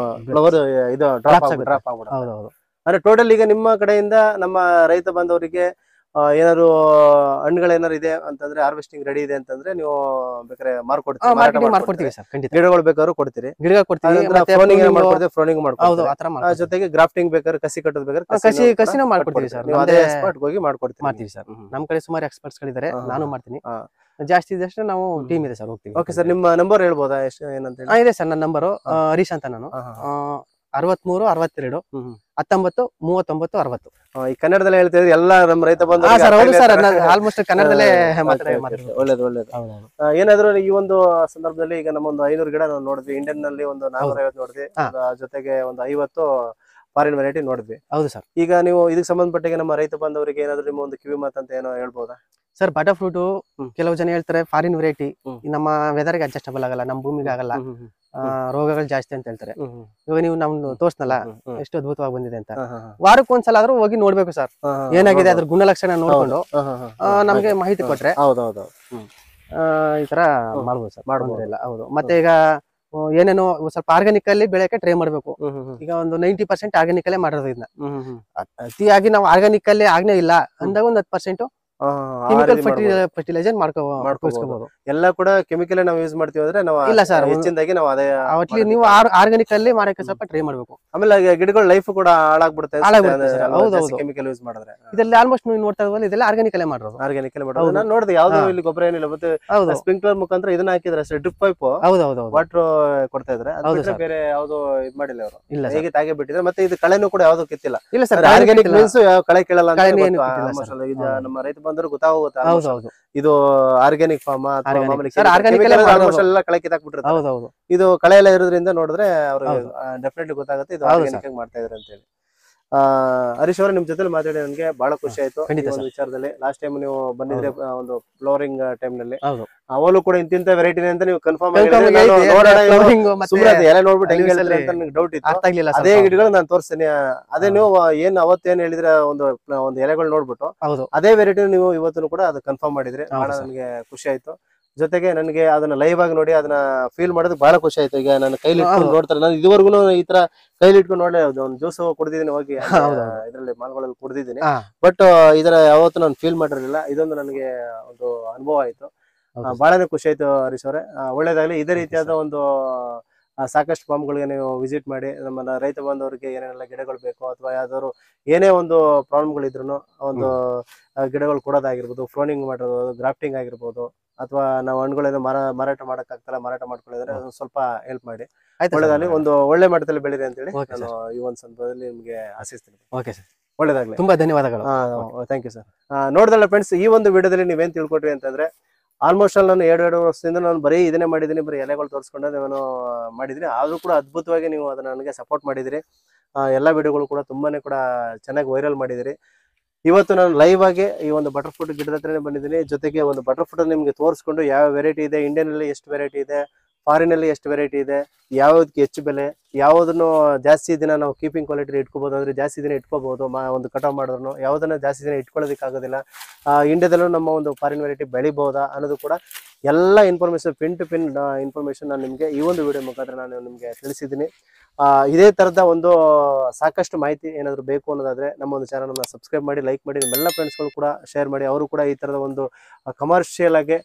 ಫ್ಲವರ್ ಇದು ಡ್ರಾಪ್ ಆಗ್ಬಿಡುತ್ತೆ. ಅಂದ್ರೆ ಟೋಟಲ್ ಈಗ ನಿಮ್ಮ ಕಡೆಯಿಂದ ನಮ್ಮ ರೈತ ಬಾಂಧವರಿಗೆ ಏನಾದ್ರು ಹಣ್ಣುಗಳೇನಾರು ಇದೆ ಅಂತಂದ್ರೆ, ಹಾರ್ವೆಸ್ಟಿಂಗ್ ರೆಡಿ ಇದೆ ಅಂತಂದ್ರೆ ನೀವು ಬೇಕಾದ್ರೆ ಮಾಡ್ಕೊಡ್ತೀವಿ ಸರ್. ಖಂಡಿತ ಗಿಡಗಳು ಬೇಕಾದ್ರೂ ಕೊಡ್ತೀರಿ, ಗಿಡ ಕೊಡ್ತೀವಿ, ಫ್ರೋನಿಂಗ್ ಮಾಡ್ಕೊಡ್ತೀವಿ. ಜೊತೆಗೆ ಗ್ರಾಫ್ಟಿಂಗ್ ಬೇಕಾದ್ರೆ, ಕಸಿ ಕಟ್ಟೋದು ಬೇಕಾದ್ರೆ ಕಸಿನೂ ಮಾಡ್ಕೊಡ್ತೀವಿ ಸರ್. ಅದೇ ಎಕ್ಸ್ಪರ್ಟ್ ಹೋಗಿ ಮಾಡ್ತೀವಿ ಸರ್. ನಮ್ ಕಡೆ ಸುಮಾರು ಎಕ್ಸ್ಪರ್ಟ್ಸ್ ಗಳಿದ್ದಾರೆ, ನಾನು ಮಾಡ್ತೀನಿ. ಜಾಸ್ತಿ ಇದಷ್ಟು ನಾವು ಟೀಮ್ ಇದೆ ಸರ್, ಹೋಗ್ತೀವಿ. ಓಕೆ ಸರ್, ನಿಮ್ಮ ನಂಬರ್ ಹೇಳ್ಬೋದಾ ಎಷ್ಟು ಏನಂತ ಹೇಳಿ? ಇದೆ ಸರ್, ನನ್ನ ನಂಬರು ಹರೀಶ್ ಅಂತ. ನಾನು 63 62 19 39 60. ಈ ಕನ್ನಡದಲ್ಲೇ ಹೇಳ್ತಿದ್ರೆ ಎಲ್ಲ ನಮ್ಮ ರೈತ ಬಂಧು ಆಲ್ಮೋಸ್ಟ್ ಕನ್ನಡದಲ್ಲೇ ಒಳ್ಳೇದು. ಏನಾದ್ರು ಈ ಒಂದು ಸಂದರ್ಭದಲ್ಲಿ ಈಗ ನಮ್ಮ ಒಂದು 500 ಗಿಡ ನಾವು ನೋಡಿದ್ವಿ, ಇಂಡಿಯನ್ ನಲ್ಲಿ ಒಂದು 450 ನೋಡಿದ್ವಿ, ಜೊತೆಗೆ ಒಂದು 50 ಫಾರಿನ್ ವೆರೈಟಿ ನೋಡಿದ್ವಿ. ಹೌದು ಸರ್. ಈಗ ನೀವು ಇದಕ್ಕೆ ಸಂಬಂಧಪಟ್ಟಾಗ ನಮ್ಮ ರೈತ ಬಾಂಧವರಿಗೆ ಏನಾದ್ರು ನಿಮ್ಮ ಒಂದು ಕಿವಿ ಮಾತಂತ ಏನೋ ಹೇಳ್ಬೋದಾ? ಸರ್, ಬಟರ್ ಫ್ರೂಟ್ ಕೆಲವು ಜನ ಹೇಳ್ತಾರೆ ಫಾರಿನ್ ವೆರೈಟಿ ನಮ್ಮ ವೆದರ್ ಗೆ ಅಡ್ಜಸ್ಟಬಲ್ ಆಗಲ್ಲ, ನಮ್ಮ ಭೂಮಿಗೆ ಆಗಲ್ಲ, ರೋಗಗಳು ಜಾಸ್ತಿ ಅಂತ ಹೇಳ್ತಾರೆ. ಇವಾಗ ನೀವು ನಮ್ದು ತೋರ್ಸ್ನಲ್ಲ ಎಷ್ಟು ಅದ್ಭುತವಾಗಿ ಬಂದಿದೆ ಅಂತ. ವಾರಕ್ಕೆ ಒಂದ್ಸಲ ಆದ್ರೂ ಹೋಗಿ ನೋಡ್ಬೇಕು ಸರ್, ಏನಾಗಿದೆ ಅದ್ರ ಗುಣಲಕ್ಷಣ ನೋಡ್ಕೊಂಡು ನಮ್ಗೆ ಮಾಹಿತಿ ಕೊಟ್ರೆ ಈ ತರ ಮಾಡ್ಬೋದು ಸರ್, ಮಾಡ್ಬೋದಿಲ್ಲ. ಹೌದು. ಮತ್ತೆ ಈಗ ಏನೇನೋ ಸ್ವಲ್ಪ ಆರ್ಗಾನಿಕ್ ಅಲ್ಲಿ ಬೆಳೆಯಕ್ಕೆ ಟ್ರೈ ಮಾಡ್ಬೇಕು. ಈಗ ಒಂದು 90% ಆರ್ಗಾನಿಕ್ ಅಲ್ಲೇ ಮಾಡೋದು. ಇದನ್ನ ಅತಿಯಾಗಿ ನಾವು ಆರ್ಗಾನಿಕ್ ಅಲ್ಲಿ ಆಗ್ನೇ ಇಲ್ಲ ಅಂದಾಗ ಒಂದು 10% ಕೆಮಿಕಲ್ ಫರ್ಟಿಲೈಸರ್ ಮಾಡ್ಕೋಬಹುದು. ಎಲ್ಲ ಕೂಡ ಕೆಮಿಕಲ್ ನಾವು ಯೂಸ್ ಮಾಡ್ತೀವಿ ಅಂದ್ರೆ ನಾವು ಇಲ್ಲ ಸರ್, ಹೆಚ್ಚಿನದಾಗಿ ನಾವು ಅದೇ ನೀವು ಆರ್ಗಾನಿಕ್ ಅಲ್ಲಿ ಮಾಡಕ್ಕೆ ಸ್ವಲ್ಪ ಟ್ರೈ ಮಾಡ್ಬೇಕು. ಆಮೇಲೆ ಗಿಡಗಳ ಲೈಫ್ ಕೂಡ ಹಾಳಾಗ್ಬಿಡುತ್ತೆ ಕೆಮಿಕಲ್ ಯೂಸ್ ಮಾಡಿದ್ರೆ. ಇದೆಲ್ಲ ಆಲ್ಮೋಸ್ಟ್ ನೀವು ನೋಡ್ತಾ ಇದ್ವಲ್ಲ, ಇದೆಲ್ಲ ಆರ್ಗಾನಿಕ್ ಅಲ್ಲೇ ಮಾಡೋದು. ಆರ್ಗಾನಿಕ್ ಅಲ್ಲೇ ಮಾಡೋದು. ನಾನು ನೋಡಿದೆ, ಯಾವ್ದು ಇಲ್ಲಿ ಗೊಬ್ಬರ ಏನಿಲ್ಲ, ಮತ್ತೆ ಸ್ಪ್ರಿಂಕ್ಲರ್ ಮುಖಾಂತರ ಇದನ್ನ ಹಾಕಿದ್ರೆ ಅಷ್ಟೇ, ಡ್ರಿಪ್ ಪೈಪ್ ವಾಟರ್ ಕೊಡ್ತಾ ಇದ್ರೆ, ಬೇರೆ ಯಾವ್ದು ಇದ್ ಮಾಡಿಲ್ಲ ಅವರು. ಹೇಗೆ ತಾಗೆ ಬಿಟ್ಟಿದ್ರೆ, ಮತ್ತೆ ಇದು ಕಳೆನೂ ಕೂಡ ಯಾವ್ದು ಕಿತ್ತಿಲ್ಲ. ಇಲ್ಲ ಸರ್, ಆರ್ಗಾನಿಕ್ ಮೀನ್ಸ್ ಕಳೆ ಕೀಳಲ್ಲ ಅಂತ ನಮ್ಮ ರೈತ ಬಂದ್ರು ಗೊತ್ತಾಗುತ್ತೆ. ಇದು ಆರ್ಗ್ಯಾನಿಕ್ ಫಾರ್ಮ್ ಕಳೆ ಕಿತ್ತಾಕ್ಬಿಟ್ಟಿರ್ತಾರೆ. ಇದು ಕಳೆ ಎಲ್ಲ ಇರೋದ್ರಿಂದ ನೋಡಿದ್ರೆ ಅವ್ರಿಗೆ ಡೆಫಿನೆಟ್ಲಿ ಗೊತ್ತಾಗುತ್ತೆ ಇದು ಆರ್ಗ್ಯಾನಿಕ್ ಆಗಿ ಮಾಡ್ತಾ ಇದಾರೆ ಅಂತ ಹೇಳಿ. ಹರೀಶ್ ಅವರೇ, ನಿಮ್ ಜೊತೆ ಮಾತಾಡಿ ನನಗೆ ಬಹಳ ಖುಷಿ ಆಯ್ತು ಒಂದು ವಿಚಾರದಲ್ಲಿ. ಲಾಸ್ಟ್ ಟೈಮ್ ನೀವು ಬಂದಿದ್ರೆ ಒಂದು ಫ್ಲವರಿಂಗ್ ಟೈಮ್ ನಲ್ಲಿ, ಅವಳು ಕೂಡ ಇಂತಿಂತ ವೆರೈಟಿ ಅಂತ ನೀವು ಕನ್ಫರ್ಮ್ ಆಗಿ ಎಲ್ಲ ನೋಡ್ಬಿಟ್ಟು ಡೌಟ್ ಇತ್ತು. ಅದೇ ಗಿಡಗಳು ನಾನು ತೋರಿಸ್ತೀನಿ. ಅದೇ ನೀವು ಏನ್ ಅವತ್ತೇನ್ ಹೇಳಿದ್ರೆ ಒಂದು ಎಲೆಗಳು ನೋಡ್ಬಿಟ್ಟು ಅದೇ ವೆರೈಟಿ ನೀವು ಇವತ್ತು ಕೂಡ ಅದು ಕನ್ಫರ್ಮ್ ಮಾಡಿದ್ರಿ. ಬಹಳ ನನಗೆ ಖುಷಿ ಆಯ್ತು. ಜೊತೆಗೆ ನನಗೆ ಅದನ್ನ ಲೈವ್ ಆಗಿ ನೋಡಿ ಅದನ್ನ ಫೀಲ್ ಮಾಡೋದಕ್ಕೆ ಬಹಳ ಖುಷಿ ಆಯ್ತು. ಈಗ ನಾನು ಕೈಲಿ ಇಟ್ಕೊಂಡು ನೋಡ್ತಾರೆ, ನಾನು ಇದುವರೆಗೂ ಈ ತರ ಕೈಲಿ ಇಟ್ಕೊಂಡು ನೋಡಲೇ ಒಂದು ಜ್ಯೂಸ್ ಕುಡಿದಿದ್ದೀನಿ, ಹೋಗಿ ಇದರಲ್ಲಿ ಮಾಲ್ಗಳಲ್ಲಿ ಕುಡಿದಿದ್ದೀನಿ. ಬಟ್ ಇದರ ಯಾವತ್ತು ನಾನು ಫೀಲ್ ಮಾಡಿರಲಿಲ್ಲ. ಇದೊಂದು ನನಗೆ ಒಂದು ಅನುಭವ ಆಯ್ತು. ಬಹಳನೇ ಖುಷಿ ಆಯ್ತು ಹರೀಶ್ ಅವರೇ. ಒಳ್ಳೇದಾಗ್ಲಿ. ಇದೇ ರೀತಿಯಾದ ಒಂದು ಸಾಕಷ್ಟು ಫಾರ್ಮ್ಗಳಿಗೆ ನೀವು ವಿಸಿಟ್ ಮಾಡಿ ನಮ್ಮ ರೈತ ಬಾಂಧವರಿಗೆ ಏನೇನೆಲ್ಲ ಗಿಡಗಳು ಬೇಕು ಅಥವಾ ಯಾವ್ದಾದ್ರು ಏನೇ ಒಂದು ಪ್ರಾಬ್ಲಮ್ಗಳಿದ್ರು ಒಂದು ಗಿಡಗಳು ಕೊಡೋದಾಗಿರ್ಬೋದು, ಫ್ರೋನಿಂಗ್ ಮಾಡೋದು, ಗ್ರಾಫ್ಟಿಂಗ್ ಆಗಿರ್ಬೋದು, ಅಥವಾ ನಾವು ಹಣ್ಣುಗಳೇನೋ ಮಾರಾಟ ಮಾಡಕ್ಕಾಗ್ತಲ್ಲ, ಮಾರಾಟ ಮಾಡ್ಕೊಳ್ಳಿದ್ರೆ ಸ್ವಲ್ಪ ಹೆಲ್ಪ್ ಮಾಡಿ. ಒಳ್ಳೇದಾಗಲಿ. ಒಂದು ಒಳ್ಳೆ ಮಟ್ಟದಲ್ಲಿ ಬೆಳೀರಿ ಅಂತ ಹೇಳಿ ನಾನು ಈ ಒಂದು ಸಂದರ್ಭದಲ್ಲಿ ನಿಮ್ಗೆ ಆಶಿಸ್ತೀನಿ. ಓಕೆ ಸರ್, ಒಳ್ಳೇದಾಗ್ಲಿ. ತುಂಬಾ ಧನ್ಯವಾದಗಳು. Thank you sir. ನೋಡ್ದಲ್ಲ ಫ್ರೆಂಡ್ಸ್, ಈ ಒಂದು ವಿಡಿಯೋದಲ್ಲಿ ನೀವೇನ್ ತಿಳ್ಕೊಟ್ರಿ ಅಂತಂದ್ರೆ, ಆಲ್ಮೋಸ್ಟ್ ಅಲ್ಲಿ ನಾನು 2 ವರ್ಷದಿಂದ ನಾನು ಬರೀ ಇದನ್ನೇ ಮಾಡಿದ್ದೀನಿ, ಬರೀ ಎಲೆಗಳು ತೋರಿಸ್ಕೊಂಡು ನಾನು ಮಾಡಿದ್ದೀನಿ. ಆದ್ರೂ ಕೂಡ ಅದ್ಭುತವಾಗಿ ನೀವು ಅದನ್ನ ನನಗೆ ಸಪೋರ್ಟ್ ಮಾಡಿದಿರಿ. ಎಲ್ಲ ವಿಡಿಯೋಗಳು ಕೂಡ ತುಂಬಾನೇ ಕೂಡ ಚೆನ್ನಾಗಿ ವೈರಲ್ ಮಾಡಿದಿರಿ. ಇವತ್ತು ನಾನು ಲೈವ್ ಆಗಿ ಈ ಒಂದು ಬಟರ್ ಫ್ರೂಟ್ ಗಿಡದ ಹತ್ರನೇ ಬಂದಿದ್ದೀನಿ. ಜೊತೆಗೆ ಒಂದು ಬಟರ್ ಫ್ರೂಟ್ ನಿಮ್ಗೆ ತೋರಿಸ್ಕೊಂಡು ಯಾವ ವೆರೈಟಿ ಇದೆ, ಇಂಡಿಯನ್ ಅಲ್ಲಿ ಎಷ್ಟು ವೆರೈಟಿ ಇದೆ, ಫಾರಿನಲ್ಲಿ ಎಷ್ಟು ವೆರೈಟಿ ಇದೆ, ಯಾವುದಕ್ಕೆ ಹೆಚ್ಚು ಬೆಲೆ, ಯಾವುದನ್ನು ಜಾಸ್ತಿ ದಿನ ನಾವು ಕೀಪಿಂಗ್ ಕ್ವಾಲಿಟಿ ಇಟ್ಕೋಬಹುದು ಅಂದ್ರೆ ಜಾಸ್ತಿ ದಿನ ಇಟ್ಕೋಬಹುದು, ಒಂದು ಕಟಾವ್ ಮಾಡಿದ್ರು ಯಾವುದನ್ನ ಜಾಸ್ತಿ ದಿನ ಇಟ್ಕೊಳ್ಳೋದಕ್ಕಾಗೋದಿಲ್ಲ, ಇಂಡಿಯಾದಲ್ಲೂ ನಮ್ಮ ಒಂದು ಫಾರಿನ್ ವೆರೈಟಿ ಬೆಳಿಬಹುದಾ ಅನ್ನೋದು ಕೂಡ ಎಲ್ಲ information pin to pin information ನಾನು ನಿಮಗೆ ಈ ಒಂದು ವಿಡಿಯೋ ಮುಖಾಂತರ ನಾನು ನಿಮಗೆ ತಿಳಿಸಿದ್ದೀನಿ. ಇದೇ ತರದ ಒಂದು ಸಾಕಷ್ಟು ಮಾಹಿತಿ ಏನಾದರೂ ಬೇಕು ಅನ್ನೋದಾದ್ರೆ ನಮ್ಮ ಒಂದು ಚಾನಲ್ನ ಸಬ್ಸ್ಕ್ರೈಬ್ ಮಾಡಿ, ಲೈಕ್ ಮಾಡಿ, ನಿಮ್ಮೆಲ್ಲ ಫ್ರೆಂಡ್ಸ್ಗಳು ಕೂಡ ಶೇರ್ ಮಾಡಿ. ಅವರು ಕೂಡ ಈ ತರದ ಒಂದು ಕಮರ್ಷಿಯಲ್ ಆಗಿ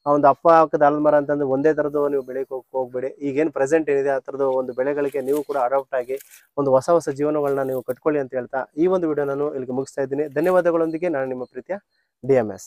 ಒಂದು ಅಪ್ಪ ಹಾಕದ ಆಲ್ಮರ ಅಂತಂದ್ರೆ ಒಂದೇ ತರದ್ದು ನೀವು ಬೆಳೆಗೆ ಹೋಗ್ಬೇಡಿ. ಈಗೇನು ಪ್ರೆಸೆಂಟ್ ಏನಿದೆ ಆ ತರದ್ದು ಒಂದು ಬೆಳೆಗಳಿಗೆ ನೀವು ಕೂಡ ಅಡಾಪ್ಟ್ ಆಗಿ ಒಂದು ಹೊಸ ಹೊಸ ಜೀವನಗಳನ್ನ ನೀವು ಕಟ್ಕೊಳ್ಳಿ ಅಂತ ಹೇಳ್ತಾ ಈ ಒಂದು ವಿಡಿಯೋ ನಾನು ಇಲ್ಲಿಗೆ ಮುಗಿಸ್ತಾ ಇದ್ದೀನಿ. ಧನ್ಯವಾದಗಳೊಂದಿಗೆ ನಾನು ನಿಮ್ಮ ಪ್ರೀತಿಯ DMS.